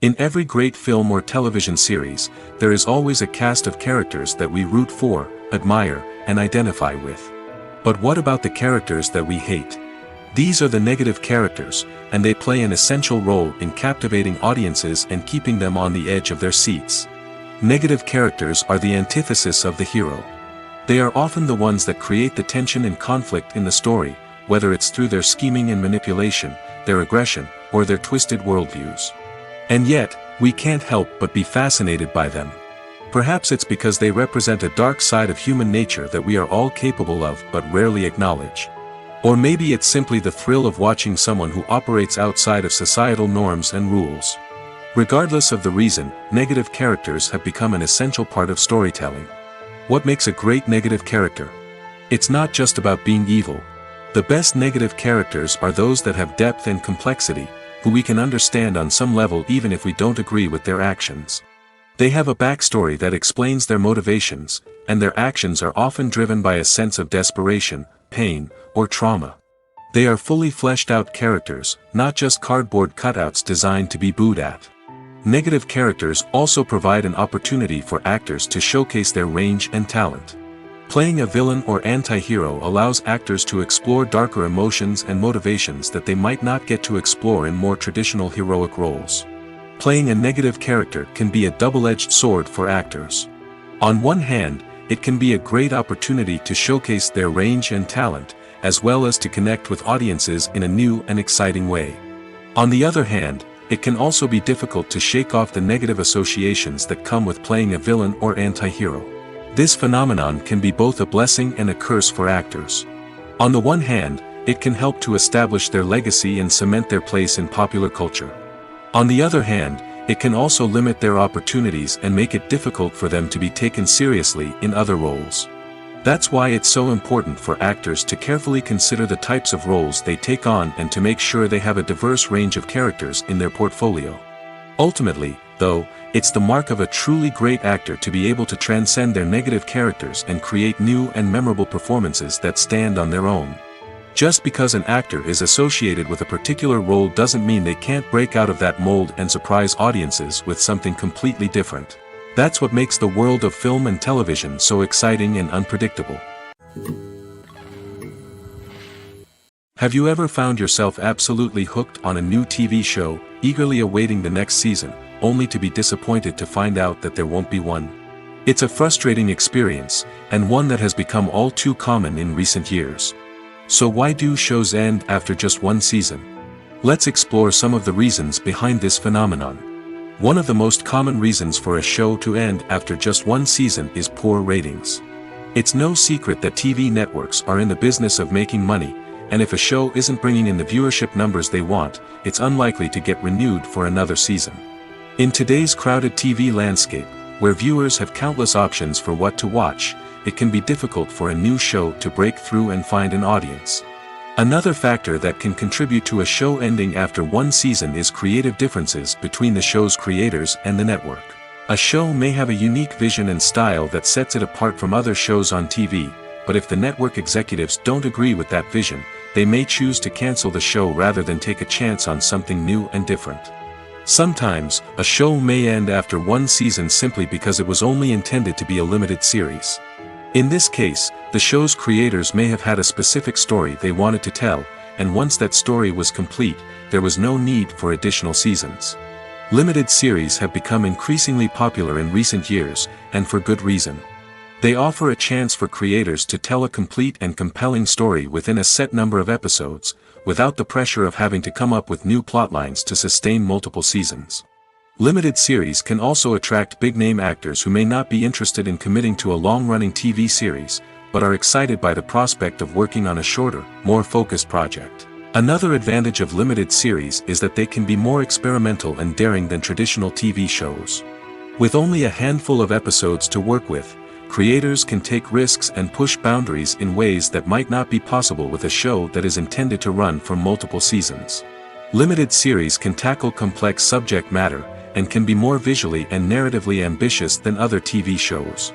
In every great film or television series, there is always a cast of characters that we root for, admire, and identify with. But what about the characters that we hate? These are the negative characters, and they play an essential role in captivating audiences and keeping them on the edge of their seats. Negative characters are the antithesis of the hero. They are often the ones that create the tension and conflict in the story, whether it's through their scheming and manipulation, their aggression, or their twisted worldviews. And yet, we can't help but be fascinated by them. Perhaps it's because they represent a dark side of human nature that we are all capable of but rarely acknowledge. Or maybe it's simply the thrill of watching someone who operates outside of societal norms and rules. Regardless of the reason, negative characters have become an essential part of storytelling. What makes a great negative character? It's not just about being evil. The best negative characters are those that have depth and complexity, who we can understand on some level even if we don't agree with their actions. They have a backstory that explains their motivations, and their actions are often driven by a sense of desperation, pain, or trauma. They are fully fleshed out characters, not just cardboard cutouts designed to be booed at. Negative characters also provide an opportunity for actors to showcase their range and talent. Playing a villain or anti-hero allows actors to explore darker emotions and motivations that they might not get to explore in more traditional heroic roles. Playing a negative character can be a double-edged sword for actors. On one hand, it can be a great opportunity to showcase their range and talent, as well as to connect with audiences in a new and exciting way. On the other hand, it can also be difficult to shake off the negative associations that come with playing a villain or anti-hero. This phenomenon can be both a blessing and a curse for actors. On the one hand, it can help to establish their legacy and cement their place in popular culture. On the other hand, it can also limit their opportunities and make it difficult for them to be taken seriously in other roles. That's why it's so important for actors to carefully consider the types of roles they take on and to make sure they have a diverse range of characters in their portfolio. Ultimately, though, it's the mark of a truly great actor to be able to transcend their negative characters and create new and memorable performances that stand on their own. Just because an actor is associated with a particular role doesn't mean they can't break out of that mold and surprise audiences with something completely different. That's what makes the world of film and television so exciting and unpredictable. Have you ever found yourself absolutely hooked on a new TV show, eagerly awaiting the next season, only to be disappointed to find out that there won't be one? It's a frustrating experience, and one that has become all too common in recent years. So why do shows end after just one season? Let's explore some of the reasons behind this phenomenon. One of the most common reasons for a show to end after just one season is poor ratings. It's no secret that TV networks are in the business of making money, and if a show isn't bringing in the viewership numbers they want, it's unlikely to get renewed for another season. In today's crowded TV landscape, where viewers have countless options for what to watch, it can be difficult for a new show to break through and find an audience. Another factor that can contribute to a show ending after one season is creative differences between the show's creators and the network. A show may have a unique vision and style that sets it apart from other shows on TV, but if the network executives don't agree with that vision, they may choose to cancel the show rather than take a chance on something new and different. Sometimes, a show may end after one season simply because it was only intended to be a limited series. In this case, the show's creators may have had a specific story they wanted to tell, and once that story was complete, there was no need for additional seasons. Limited series have become increasingly popular in recent years, and for good reason. They offer a chance for creators to tell a complete and compelling story within a set number of episodes, without the pressure of having to come up with new plotlines to sustain multiple seasons. Limited series can also attract big-name actors who may not be interested in committing to a long-running TV series, but are excited by the prospect of working on a shorter, more focused project. Another advantage of limited series is that they can be more experimental and daring than traditional TV shows. With only a handful of episodes to work with, creators can take risks and push boundaries in ways that might not be possible with a show that is intended to run for multiple seasons. Limited series can tackle complex subject matter, and can be more visually and narratively ambitious than other TV shows.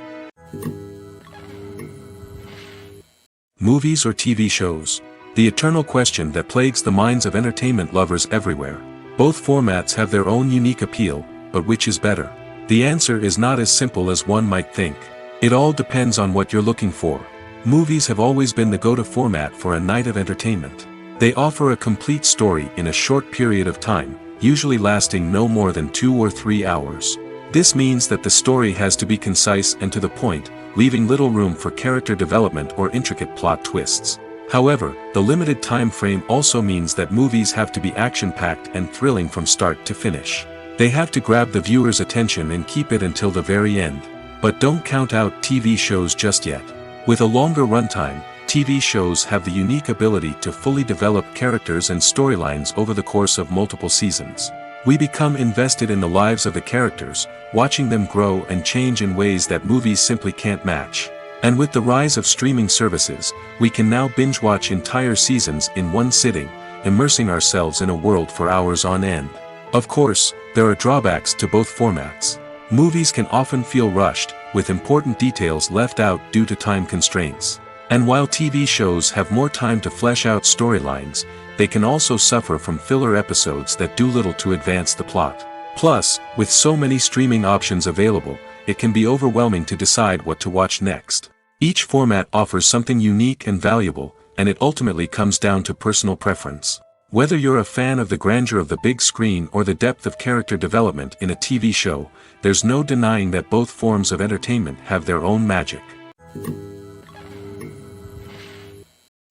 Movies or TV shows? The eternal question that plagues the minds of entertainment lovers everywhere. Both formats have their own unique appeal, but which is better? The answer is not as simple as one might think. It all depends on what you're looking for. Movies have always been the go-to format for a night of entertainment. They offer a complete story in a short period of time, usually lasting no more than 2 or 3 hours. This means that the story has to be concise and to the point, leaving little room for character development or intricate plot twists. However, the limited time frame also means that movies have to be action-packed and thrilling from start to finish. They have to grab the viewer's attention and keep it until the very end. But don't count out TV shows just yet. With a longer runtime, TV shows have the unique ability to fully develop characters and storylines over the course of multiple seasons. We become invested in the lives of the characters, watching them grow and change in ways that movies simply can't match. And with the rise of streaming services, we can now binge-watch entire seasons in one sitting, immersing ourselves in a world for hours on end. Of course, there are drawbacks to both formats. Movies can often feel rushed, with important details left out due to time constraints. And while TV shows have more time to flesh out storylines, they can also suffer from filler episodes that do little to advance the plot. Plus, with so many streaming options available, it can be overwhelming to decide what to watch next. Each format offers something unique and valuable, and it ultimately comes down to personal preference. Whether you're a fan of the grandeur of the big screen or the depth of character development in a TV show, there's no denying that both forms of entertainment have their own magic.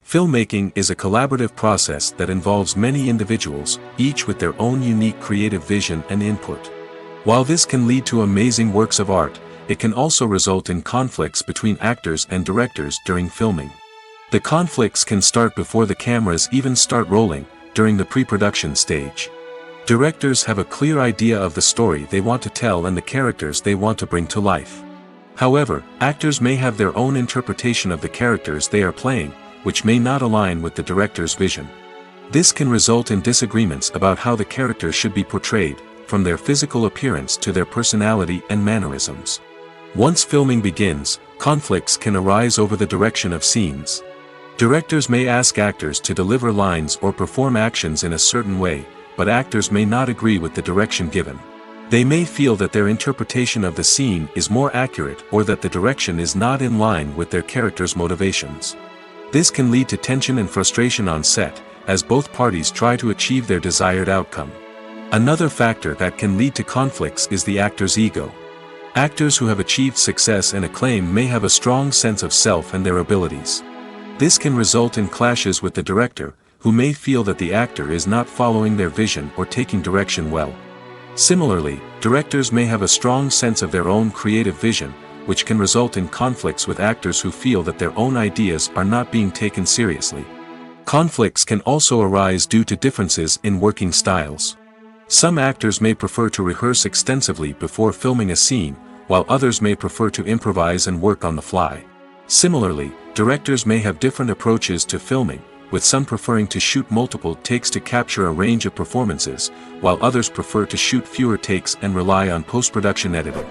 Filmmaking is a collaborative process that involves many individuals, each with their own unique creative vision and input. While this can lead to amazing works of art, it can also result in conflicts between actors and directors during filming. The conflicts can start before the cameras even start rolling, during the pre-production stage. Directors have a clear idea of the story they want to tell and the characters they want to bring to life. However, actors may have their own interpretation of the characters they are playing, which may not align with the director's vision. This can result in disagreements about how the characters should be portrayed, from their physical appearance to their personality and mannerisms. Once filming begins, conflicts can arise over the direction of scenes. Directors may ask actors to deliver lines or perform actions in a certain way, but actors may not agree with the direction given. They may feel that their interpretation of the scene is more accurate or that the direction is not in line with their character's motivations. This can lead to tension and frustration on set, as both parties try to achieve their desired outcome. Another factor that can lead to conflicts is the actor's ego. Actors who have achieved success and acclaim may have a strong sense of self and their abilities. This can result in clashes with the director, who may feel that the actor is not following their vision or taking direction well. Similarly, directors may have a strong sense of their own creative vision, which can result in conflicts with actors who feel that their own ideas are not being taken seriously. Conflicts can also arise due to differences in working styles. Some actors may prefer to rehearse extensively before filming a scene, while others may prefer to improvise and work on the fly. Similarly, directors may have different approaches to filming, with some preferring to shoot multiple takes to capture a range of performances, while others prefer to shoot fewer takes and rely on post-production editing.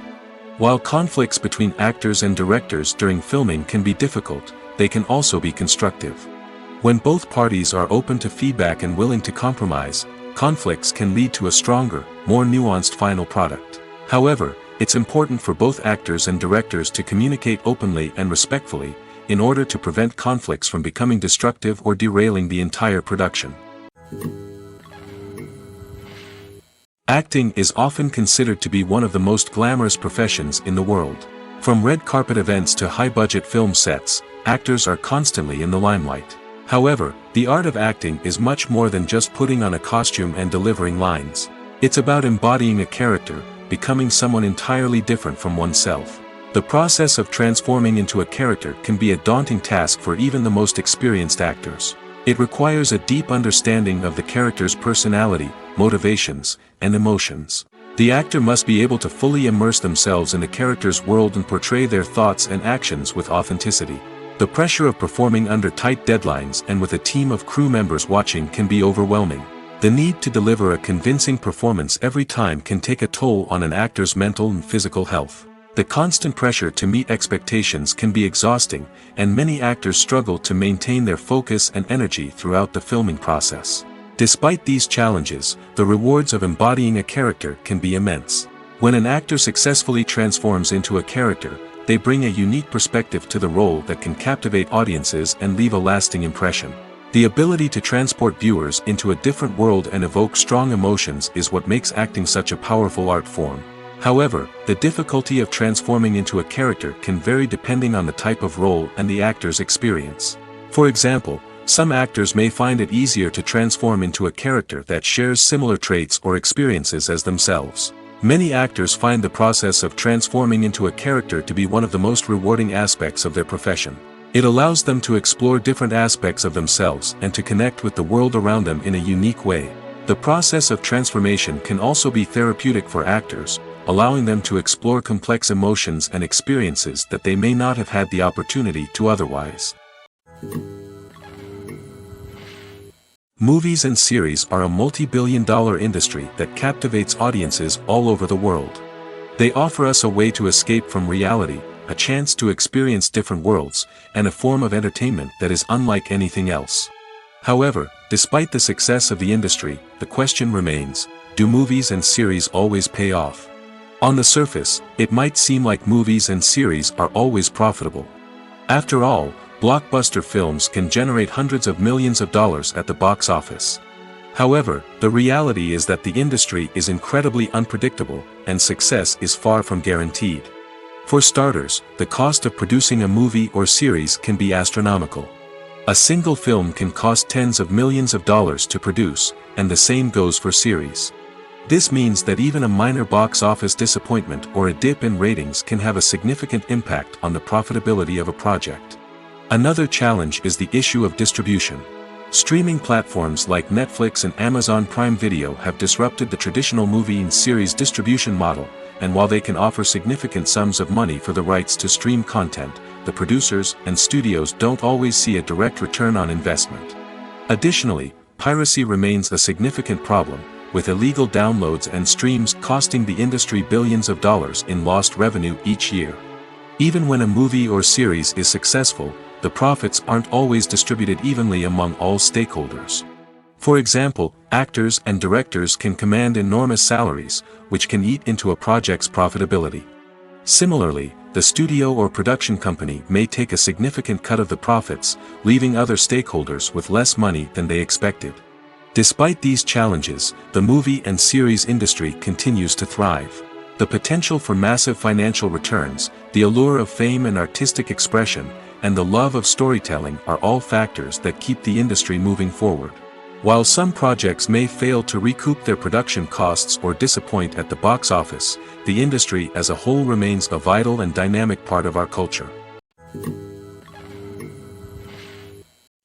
While conflicts between actors and directors during filming can be difficult, they can also be constructive. When both parties are open to feedback and willing to compromise, conflicts can lead to a stronger, more nuanced final product. However, it's important for both actors and directors to communicate openly and respectfully, in order to prevent conflicts from becoming destructive or derailing the entire production. Acting is often considered to be one of the most glamorous professions in the world. From red carpet events to high-budget film sets, actors are constantly in the limelight. However, the art of acting is much more than just putting on a costume and delivering lines. It's about embodying a character, becoming someone entirely different from oneself. The process of transforming into a character can be a daunting task for even the most experienced actors. It requires a deep understanding of the character's personality, motivations, and emotions. The actor must be able to fully immerse themselves in the character's world and portray their thoughts and actions with authenticity. The pressure of performing under tight deadlines and with a team of crew members watching can be overwhelming. The need to deliver a convincing performance every time can take a toll on an actor's mental and physical health. The constant pressure to meet expectations can be exhausting, and many actors struggle to maintain their focus and energy throughout the filming process. Despite these challenges, the rewards of embodying a character can be immense. When an actor successfully transforms into a character, they bring a unique perspective to the role that can captivate audiences and leave a lasting impression. The ability to transport viewers into a different world and evoke strong emotions is what makes acting such a powerful art form. However, the difficulty of transforming into a character can vary depending on the type of role and the actor's experience. For example, some actors may find it easier to transform into a character that shares similar traits or experiences as themselves. Many actors find the process of transforming into a character to be one of the most rewarding aspects of their profession. It allows them to explore different aspects of themselves and to connect with the world around them in a unique way. The process of transformation can also be therapeutic for actors, allowing them to explore complex emotions and experiences that they may not have had the opportunity to otherwise. Movies and series are a multi-billion-dollar industry that captivates audiences all over the world. They offer us a way to escape from reality, a chance to experience different worlds, and a form of entertainment that is unlike anything else. However, despite the success of the industry, the question remains, do movies and series always pay off? On the surface, it might seem like movies and series are always profitable. After all, blockbuster films can generate hundreds of millions of dollars at the box office. However, the reality is that the industry is incredibly unpredictable, and success is far from guaranteed. For starters, the cost of producing a movie or series can be astronomical. A single film can cost tens of millions of dollars to produce, and the same goes for series. This means that even a minor box office disappointment or a dip in ratings can have a significant impact on the profitability of a project. Another challenge is the issue of distribution. Streaming platforms like Netflix and Amazon Prime Video have disrupted the traditional movie and series distribution model, and while they can offer significant sums of money for the rights to stream content, the producers and studios don't always see a direct return on investment. Additionally, piracy remains a significant problem, with illegal downloads and streams costing the industry billions of dollars in lost revenue each year. Even when a movie or series is successful, the profits aren't always distributed evenly among all stakeholders. For example, actors and directors can command enormous salaries, which can eat into a project's profitability. Similarly, the studio or production company may take a significant cut of the profits, leaving other stakeholders with less money than they expected. Despite these challenges, the movie and series industry continues to thrive. The potential for massive financial returns, the allure of fame and artistic expression, and the love of storytelling are all factors that keep the industry moving forward. While some projects may fail to recoup their production costs or disappoint at the box office, the industry as a whole remains a vital and dynamic part of our culture.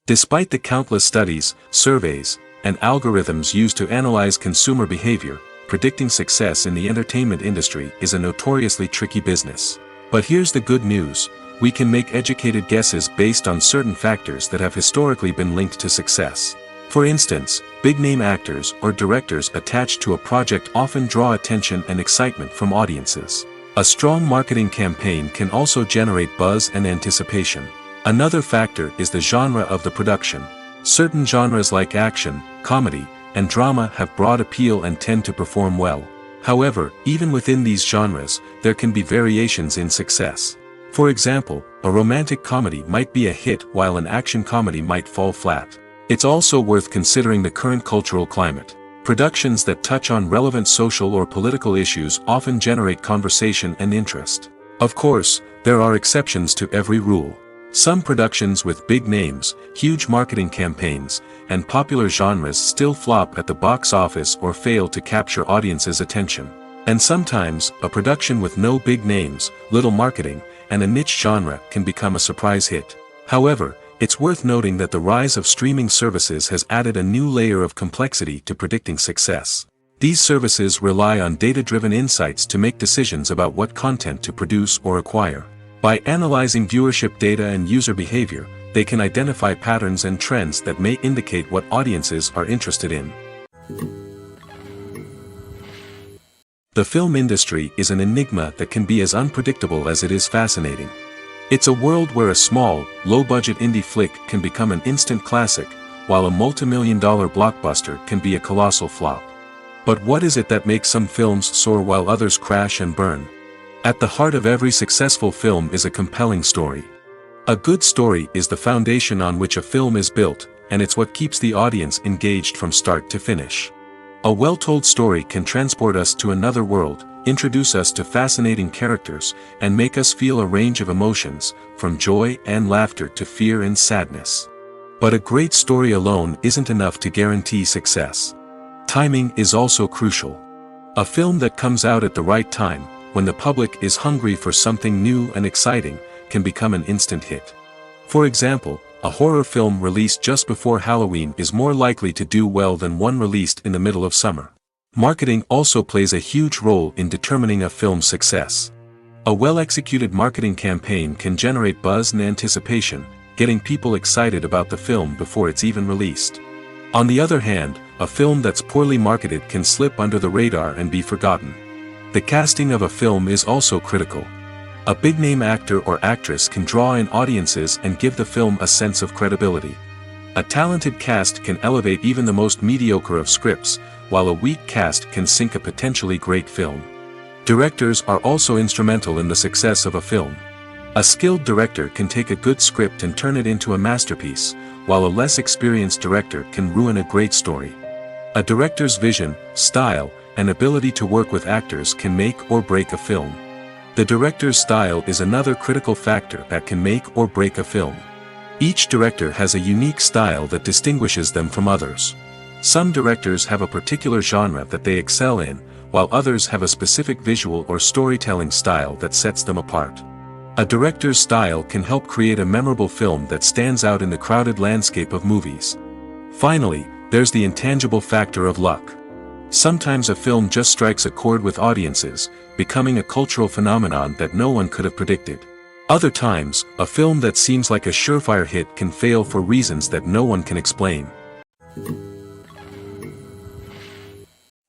Despite the countless studies, surveys, and algorithms used to analyze consumer behavior, predicting success in the entertainment industry is a notoriously tricky business. But here's the good news: we can make educated guesses based on certain factors that have historically been linked to success. For instance, big-name actors or directors attached to a project often draw attention and excitement from audiences. A strong marketing campaign can also generate buzz and anticipation. Another factor is the genre of the production. Certain genres like action, comedy, and drama have broad appeal and tend to perform well. However, even within these genres, there can be variations in success. For example, a romantic comedy might be a hit while an action comedy might fall flat. It's also worth considering the current cultural climate. Productions that touch on relevant social or political issues often generate conversation and interest. Of course, there are exceptions to every rule. Some productions with big names, huge marketing campaigns, and popular genres still flop at the box office or fail to capture audiences' attention. And sometimes, a production with no big names, little marketing, and a niche genre can become a surprise hit. However, it's worth noting that the rise of streaming services has added a new layer of complexity to predicting success. These services rely on data-driven insights to make decisions about what content to produce or acquire. By analyzing viewership data and user behavior, they can identify patterns and trends that may indicate what audiences are interested in. The film industry is an enigma that can be as unpredictable as it is fascinating. It's a world where a small, low-budget indie flick can become an instant classic, while a multi-million-dollar blockbuster can be a colossal flop. But what is it that makes some films soar while others crash and burn? At the heart of every successful film is a compelling story. A good story is the foundation on which a film is built, and it's what keeps the audience engaged from start to finish. A well-told story can transport us to another world, introduce us to fascinating characters, and make us feel a range of emotions, from joy and laughter to fear and sadness. But a great story alone isn't enough to guarantee success. Timing is also crucial. A film that comes out at the right time, when the public is hungry for something new and exciting, can become an instant hit. For example, a horror film released just before Halloween is more likely to do well than one released in the middle of summer. Marketing also plays a huge role in determining a film's success. A well-executed marketing campaign can generate buzz and anticipation, getting people excited about the film before it's even released. On the other hand, a film that's poorly marketed can slip under the radar and be forgotten. The casting of a film is also critical. A big-name actor or actress can draw in audiences and give the film a sense of credibility. A talented cast can elevate even the most mediocre of scripts, while a weak cast can sink a potentially great film. Directors are also instrumental in the success of a film. A skilled director can take a good script and turn it into a masterpiece, while a less experienced director can ruin a great story. A director's vision, style, and ability to work with actors can make or break a film. The director's style is another critical factor that can make or break a film. Each director has a unique style that distinguishes them from others. Some directors have a particular genre that they excel in, while others have a specific visual or storytelling style that sets them apart. A director's style can help create a memorable film that stands out in the crowded landscape of movies. Finally, there's the intangible factor of luck. Sometimes a film just strikes a chord with audiences, becoming a cultural phenomenon that no one could have predicted. Other times, a film that seems like a surefire hit can fail for reasons that no one can explain.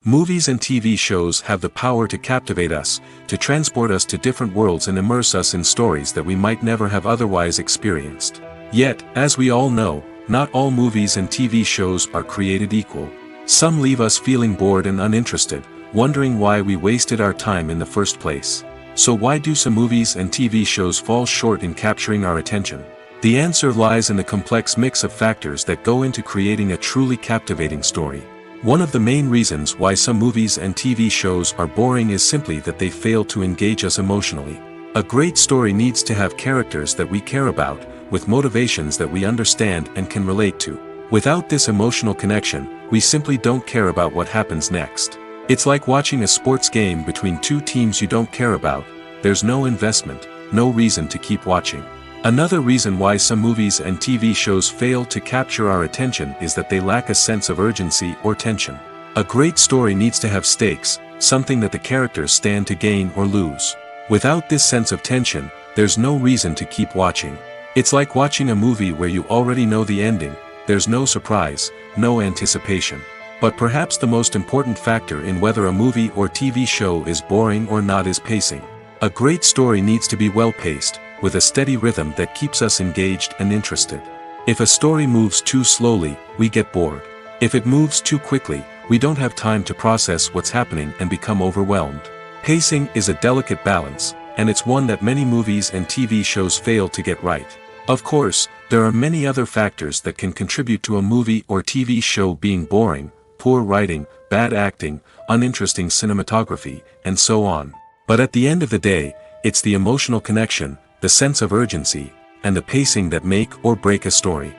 Movies and TV shows have the power to captivate us, to transport us to different worlds and immerse us in stories that we might never have otherwise experienced. Yet, as we all know, not all movies and TV shows are created equal. Some leave us feeling bored and uninterested, wondering why we wasted our time in the first place. So why do some movies and TV shows fall short in capturing our attention? The answer lies in the complex mix of factors that go into creating a truly captivating story. One of the main reasons why some movies and TV shows are boring is simply that they fail to engage us emotionally. A great story needs to have characters that we care about, with motivations that we understand and can relate to. Without this emotional connection, we simply don't care about what happens next. It's like watching a sports game between two teams you don't care about. There's no investment, no reason to keep watching. Another reason why some movies and TV shows fail to capture our attention is that they lack a sense of urgency or tension. A great story needs to have stakes, something that the characters stand to gain or lose. Without this sense of tension, there's no reason to keep watching. It's like watching a movie where you already know the ending, there's no surprise, no anticipation. But perhaps the most important factor in whether a movie or TV show is boring or not is pacing. A great story needs to be well-paced, with a steady rhythm that keeps us engaged and interested. If a story moves too slowly, we get bored. If it moves too quickly, we don't have time to process what's happening and become overwhelmed. Pacing is a delicate balance, and it's one that many movies and TV shows fail to get right. Of course, there are many other factors that can contribute to a movie or TV show being boring: poor writing, bad acting, uninteresting cinematography, and so on. But at the end of the day, it's the emotional connection, the sense of urgency, and the pacing that make or break a story.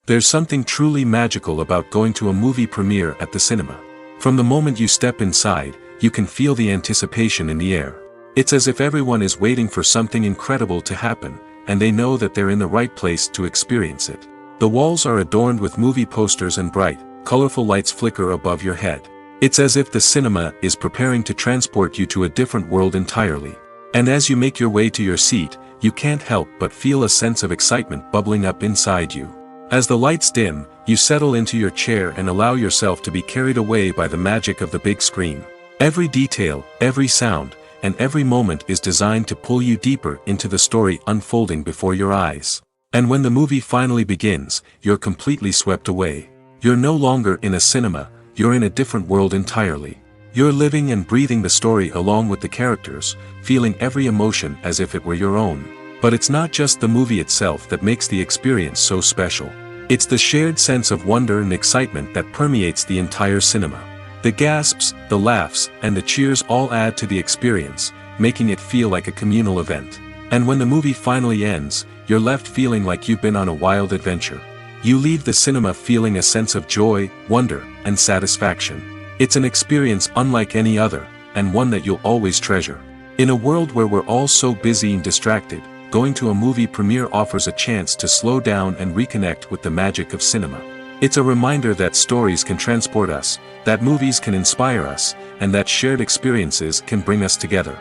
There's something truly magical about going to a movie premiere at the cinema. From the moment you step inside, you can feel the anticipation in the air. It's as if everyone is waiting for something incredible to happen, and they know that they're in the right place to experience it. The walls are adorned with movie posters and bright, colorful lights flicker above your head. It's as if the cinema is preparing to transport you to a different world entirely. And as you make your way to your seat, you can't help but feel a sense of excitement bubbling up inside you. As the lights dim, you settle into your chair and allow yourself to be carried away by the magic of the big screen. Every detail, every sound, and every moment is designed to pull you deeper into the story unfolding before your eyes. And when the movie finally begins, you're completely swept away. You're no longer in a cinema, you're in a different world entirely. You're living and breathing the story along with the characters, feeling every emotion as if it were your own. But it's not just the movie itself that makes the experience so special. It's the shared sense of wonder and excitement that permeates the entire cinema. The gasps, the laughs, and the cheers all add to the experience, making it feel like a communal event. And when the movie finally ends, you're left feeling like you've been on a wild adventure. You leave the cinema feeling a sense of joy, wonder, and satisfaction. It's an experience unlike any other, and one that you'll always treasure. In a world where we're all so busy and distracted, going to a movie premiere offers a chance to slow down and reconnect with the magic of cinema. It's a reminder that stories can transport us, that movies can inspire us, and that shared experiences can bring us together.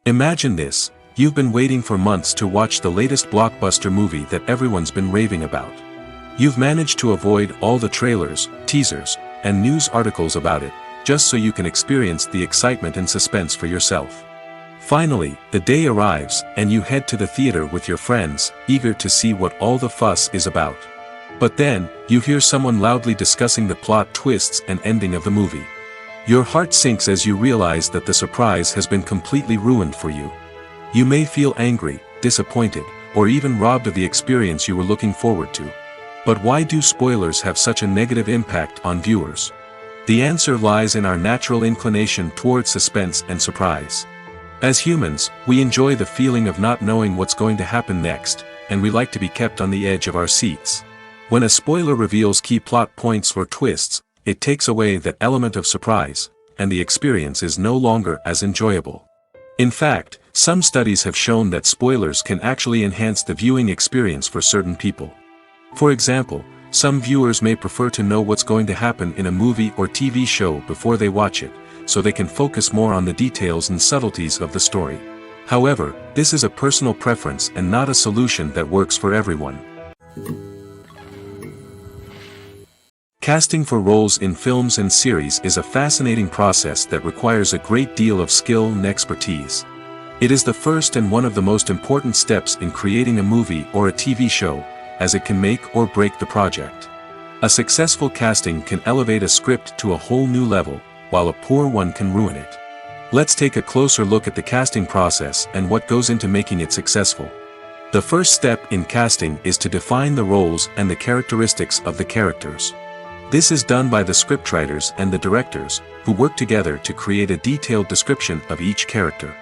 Imagine this: you've been waiting for months to watch the latest blockbuster movie that everyone's been raving about. You've managed to avoid all the trailers, teasers, and news articles about it, just so you can experience the excitement and suspense for yourself. Finally, the day arrives, and you head to the theater with your friends, eager to see what all the fuss is about. But then, you hear someone loudly discussing the plot twists and ending of the movie. Your heart sinks as you realize that the surprise has been completely ruined for you. You may feel angry, disappointed, or even robbed of the experience you were looking forward to. But why do spoilers have such a negative impact on viewers? The answer lies in our natural inclination toward suspense and surprise. As humans, we enjoy the feeling of not knowing what's going to happen next, and we like to be kept on the edge of our seats. When a spoiler reveals key plot points or twists, it takes away that element of surprise, and the experience is no longer as enjoyable. In fact, some studies have shown that spoilers can actually enhance the viewing experience for certain people. For example, some viewers may prefer to know what's going to happen in a movie or TV show before they watch it, so they can focus more on the details and subtleties of the story. However, this is a personal preference and not a solution that works for everyone. Casting for roles in films and series is a fascinating process that requires a great deal of skill and expertise. It is the first and one of the most important steps in creating a movie or a TV show, as it can make or break the project. A successful casting can elevate a script to a whole new level, while a poor one can ruin it. Let's take a closer look at the casting process and what goes into making it successful. The first step in casting is to define the roles and the characteristics of the characters. This is done by the scriptwriters and the directors, who work together to create a detailed description of each character.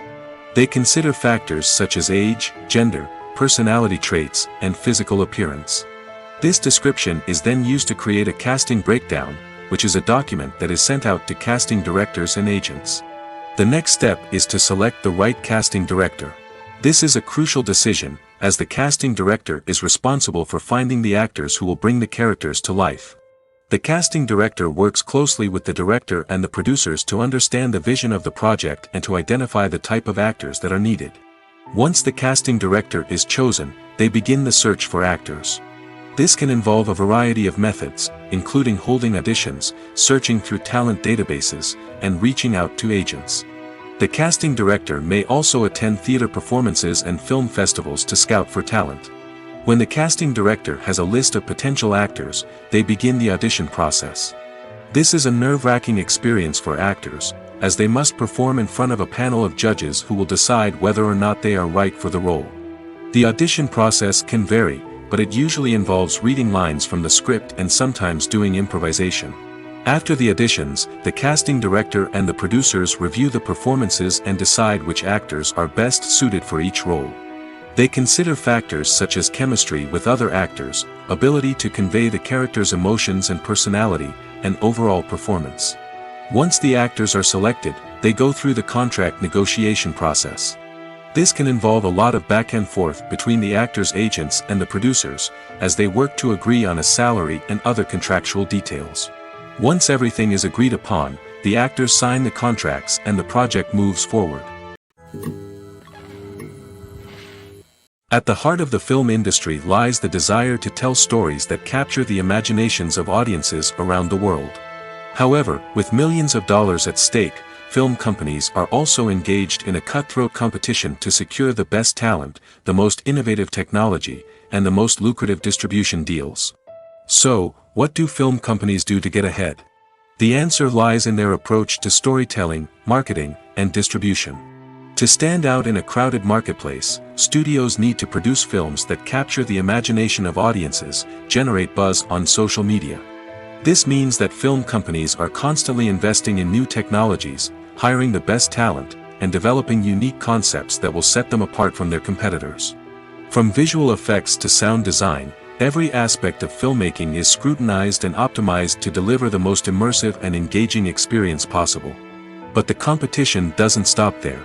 They consider factors such as age, gender, personality traits, and physical appearance. This description is then used to create a casting breakdown, which is a document that is sent out to casting directors and agents. The next step is to select the right casting director. This is a crucial decision, as the casting director is responsible for finding the actors who will bring the characters to life. The casting director works closely with the director and the producers to understand the vision of the project and to identify the type of actors that are needed. Once the casting director is chosen, they begin the search for actors. This can involve a variety of methods, including holding auditions, searching through talent databases, and reaching out to agents. The casting director may also attend theater performances and film festivals to scout for talent. When the casting director has a list of potential actors, they begin the audition process. This is a nerve-wracking experience for actors, as they must perform in front of a panel of judges who will decide whether or not they are right for the role. The audition process can vary, but it usually involves reading lines from the script and sometimes doing improvisation. After the auditions, the casting director and the producers review the performances and decide which actors are best suited for each role. They consider factors such as chemistry with other actors, ability to convey the character's emotions and personality, and overall performance. Once the actors are selected, they go through the contract negotiation process. This can involve a lot of back and forth between the actors' agents and the producers, as they work to agree on a salary and other contractual details. Once everything is agreed upon, the actors sign the contracts and the project moves forward. At the heart of the film industry lies the desire to tell stories that capture the imaginations of audiences around the world. However, with millions of dollars at stake, film companies are also engaged in a cutthroat competition to secure the best talent, the most innovative technology, and the most lucrative distribution deals. So, what do film companies do to get ahead? The answer lies in their approach to storytelling, marketing, and distribution. To stand out in a crowded marketplace, studios need to produce films that capture the imagination of audiences, generate buzz on social media. This means that film companies are constantly investing in new technologies, hiring the best talent, and developing unique concepts that will set them apart from their competitors. From visual effects to sound design, every aspect of filmmaking is scrutinized and optimized to deliver the most immersive and engaging experience possible. But the competition doesn't stop there.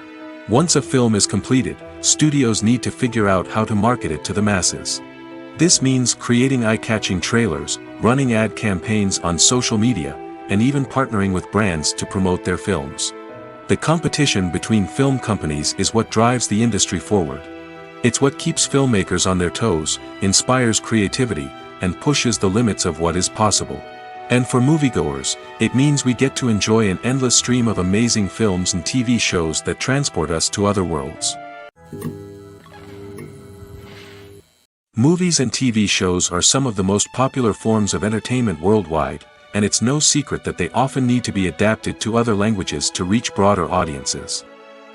Once a film is completed, studios need to figure out how to market it to the masses. This means creating eye-catching trailers, running ad campaigns on social media, and even partnering with brands to promote their films. The competition between film companies is what drives the industry forward. It's what keeps filmmakers on their toes, inspires creativity, and pushes the limits of what is possible. And for moviegoers, it means we get to enjoy an endless stream of amazing films and TV shows that transport us to other worlds. Movies and TV shows are some of the most popular forms of entertainment worldwide, and it's no secret that they often need to be adapted to other languages to reach broader audiences.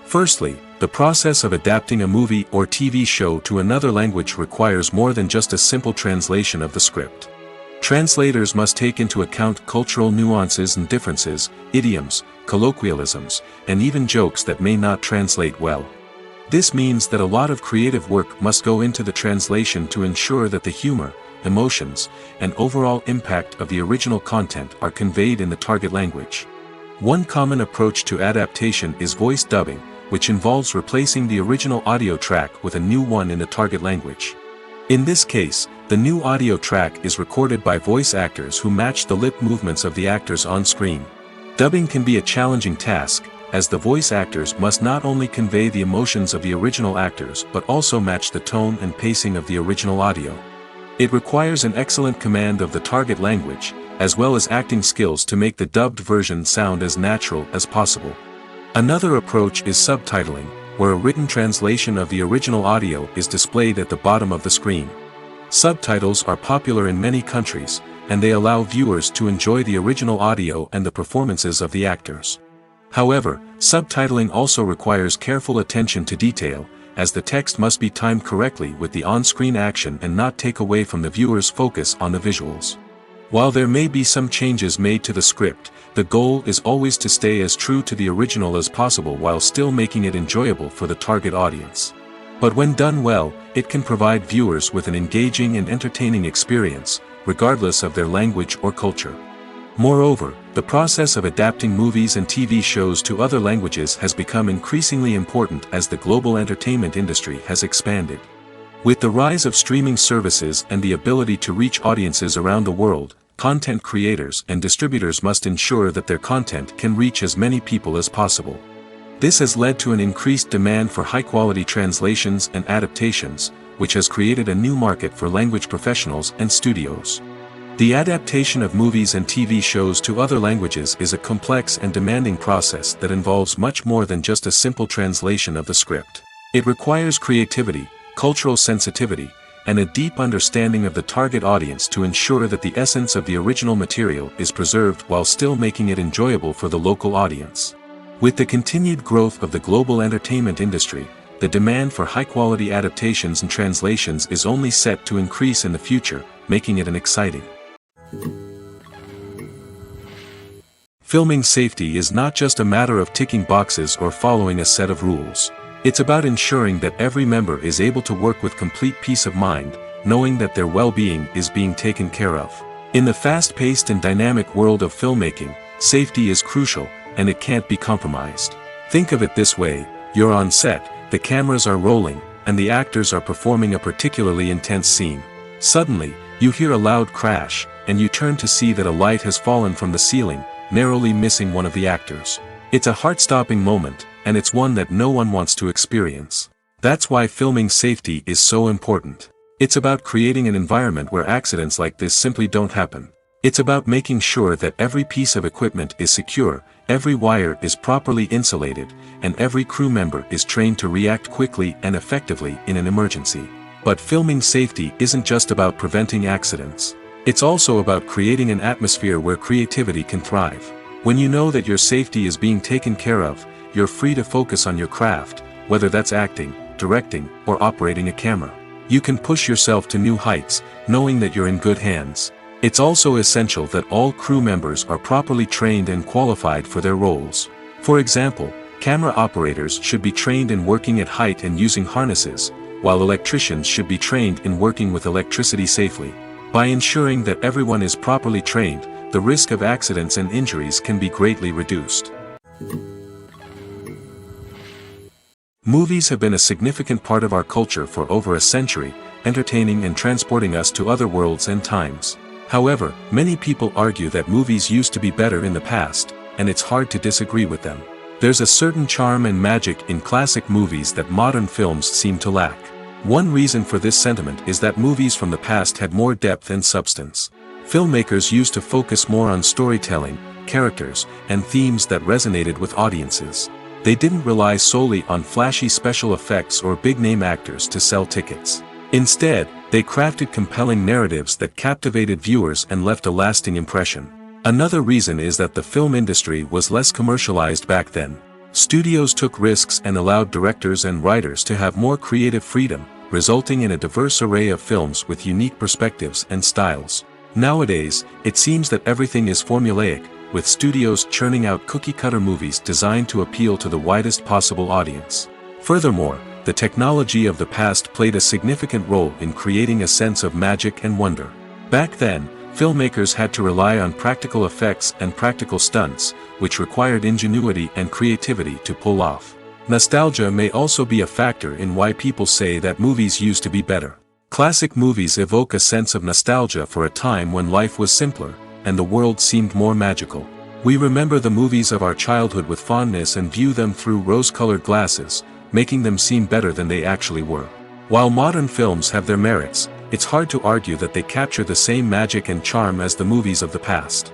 Firstly, the process of adapting a movie or TV show to another language requires more than just a simple translation of the script. Translators must take into account cultural nuances and differences, idioms, colloquialisms, and even jokes that may not translate well. This means that a lot of creative work must go into the translation to ensure that the humor, emotions, and overall impact of the original content are conveyed in the target language. One common approach to adaptation is voice dubbing, which involves replacing the original audio track with a new one in the target language. In this case, the new audio track is recorded by voice actors who match the lip movements of the actors on screen. Dubbing can be a challenging task, as the voice actors must not only convey the emotions of the original actors but also match the tone and pacing of the original audio. It requires an excellent command of the target language, as well as acting skills to make the dubbed version sound as natural as possible. Another approach is subtitling, where a written translation of the original audio is displayed at the bottom of the screen. Subtitles are popular in many countries, and they allow viewers to enjoy the original audio and the performances of the actors. However, subtitling also requires careful attention to detail, as the text must be timed correctly with the on-screen action and not take away from the viewer's focus on the visuals. While there may be some changes made to the script, the goal is always to stay as true to the original as possible while still making it enjoyable for the target audience. But when done well, it can provide viewers with an engaging and entertaining experience, regardless of their language or culture. Moreover, the process of adapting movies and TV shows to other languages has become increasingly important as the global entertainment industry has expanded. With the rise of streaming services and the ability to reach audiences around the world, content creators and distributors must ensure that their content can reach as many people as possible. This has led to an increased demand for high-quality translations and adaptations, which has created a new market for language professionals and studios. The adaptation of movies and TV shows to other languages is a complex and demanding process that involves much more than just a simple translation of the script. It requires creativity, cultural sensitivity, and a deep understanding of the target audience to ensure that the essence of the original material is preserved while still making it enjoyable for the local audience. With the continued growth of the global entertainment industry, the demand for high-quality adaptations and translations is only set to increase in the future, making it an exciting. Filming safety is not just a matter of ticking boxes or following a set of rules. It's about ensuring that every member is able to work with complete peace of mind, knowing that their well-being is being taken care of. In the fast-paced and dynamic world of filmmaking, safety is crucial, and it can't be compromised. Think of it this way: you're on set, the cameras are rolling, and the actors are performing a particularly intense scene. Suddenly, you hear a loud crash, and you turn to see that a light has fallen from the ceiling, narrowly missing one of the actors. It's a heart-stopping moment, and it's one that no one wants to experience. That's why filming safety is so important. It's about creating an environment where accidents like this simply don't happen. It's about making sure that every piece of equipment is secure, every wire is properly insulated, and every crew member is trained to react quickly and effectively in an emergency. But filming safety isn't just about preventing accidents. It's also about creating an atmosphere where creativity can thrive. When you know that your safety is being taken care of, you're free to focus on your craft, whether that's acting, directing, or operating a camera. You can push yourself to new heights, knowing that you're in good hands. It's also essential that all crew members are properly trained and qualified for their roles. For example, camera operators should be trained in working at height and using harnesses, while electricians should be trained in working with electricity safely. By ensuring that everyone is properly trained, the risk of accidents and injuries can be greatly reduced. Movies have been a significant part of our culture for over a century, entertaining and transporting us to other worlds and times. However, many people argue that movies used to be better in the past, and it's hard to disagree with them. There's a certain charm and magic in classic movies that modern films seem to lack. One reason for this sentiment is that movies from the past had more depth and substance. Filmmakers used to focus more on storytelling, characters, and themes that resonated with audiences. They didn't rely solely on flashy special effects or big-name actors to sell tickets. Instead, they crafted compelling narratives that captivated viewers and left a lasting impression. Another reason is that the film industry was less commercialized back then. Studios took risks and allowed directors and writers to have more creative freedom, resulting in a diverse array of films with unique perspectives and styles. Nowadays, it seems that everything is formulaic, with studios churning out cookie-cutter movies designed to appeal to the widest possible audience. Furthermore, the technology of the past played a significant role in creating a sense of magic and wonder. Back then, filmmakers had to rely on practical effects and practical stunts, which required ingenuity and creativity to pull off. Nostalgia may also be a factor in why people say that movies used to be better. Classic movies evoke a sense of nostalgia for a time when life was simpler, and the world seemed more magical. We remember the movies of our childhood with fondness and view them through rose-colored glasses, making them seem better than they actually were. While modern films have their merits, it's hard to argue that they capture the same magic and charm as the movies of the past.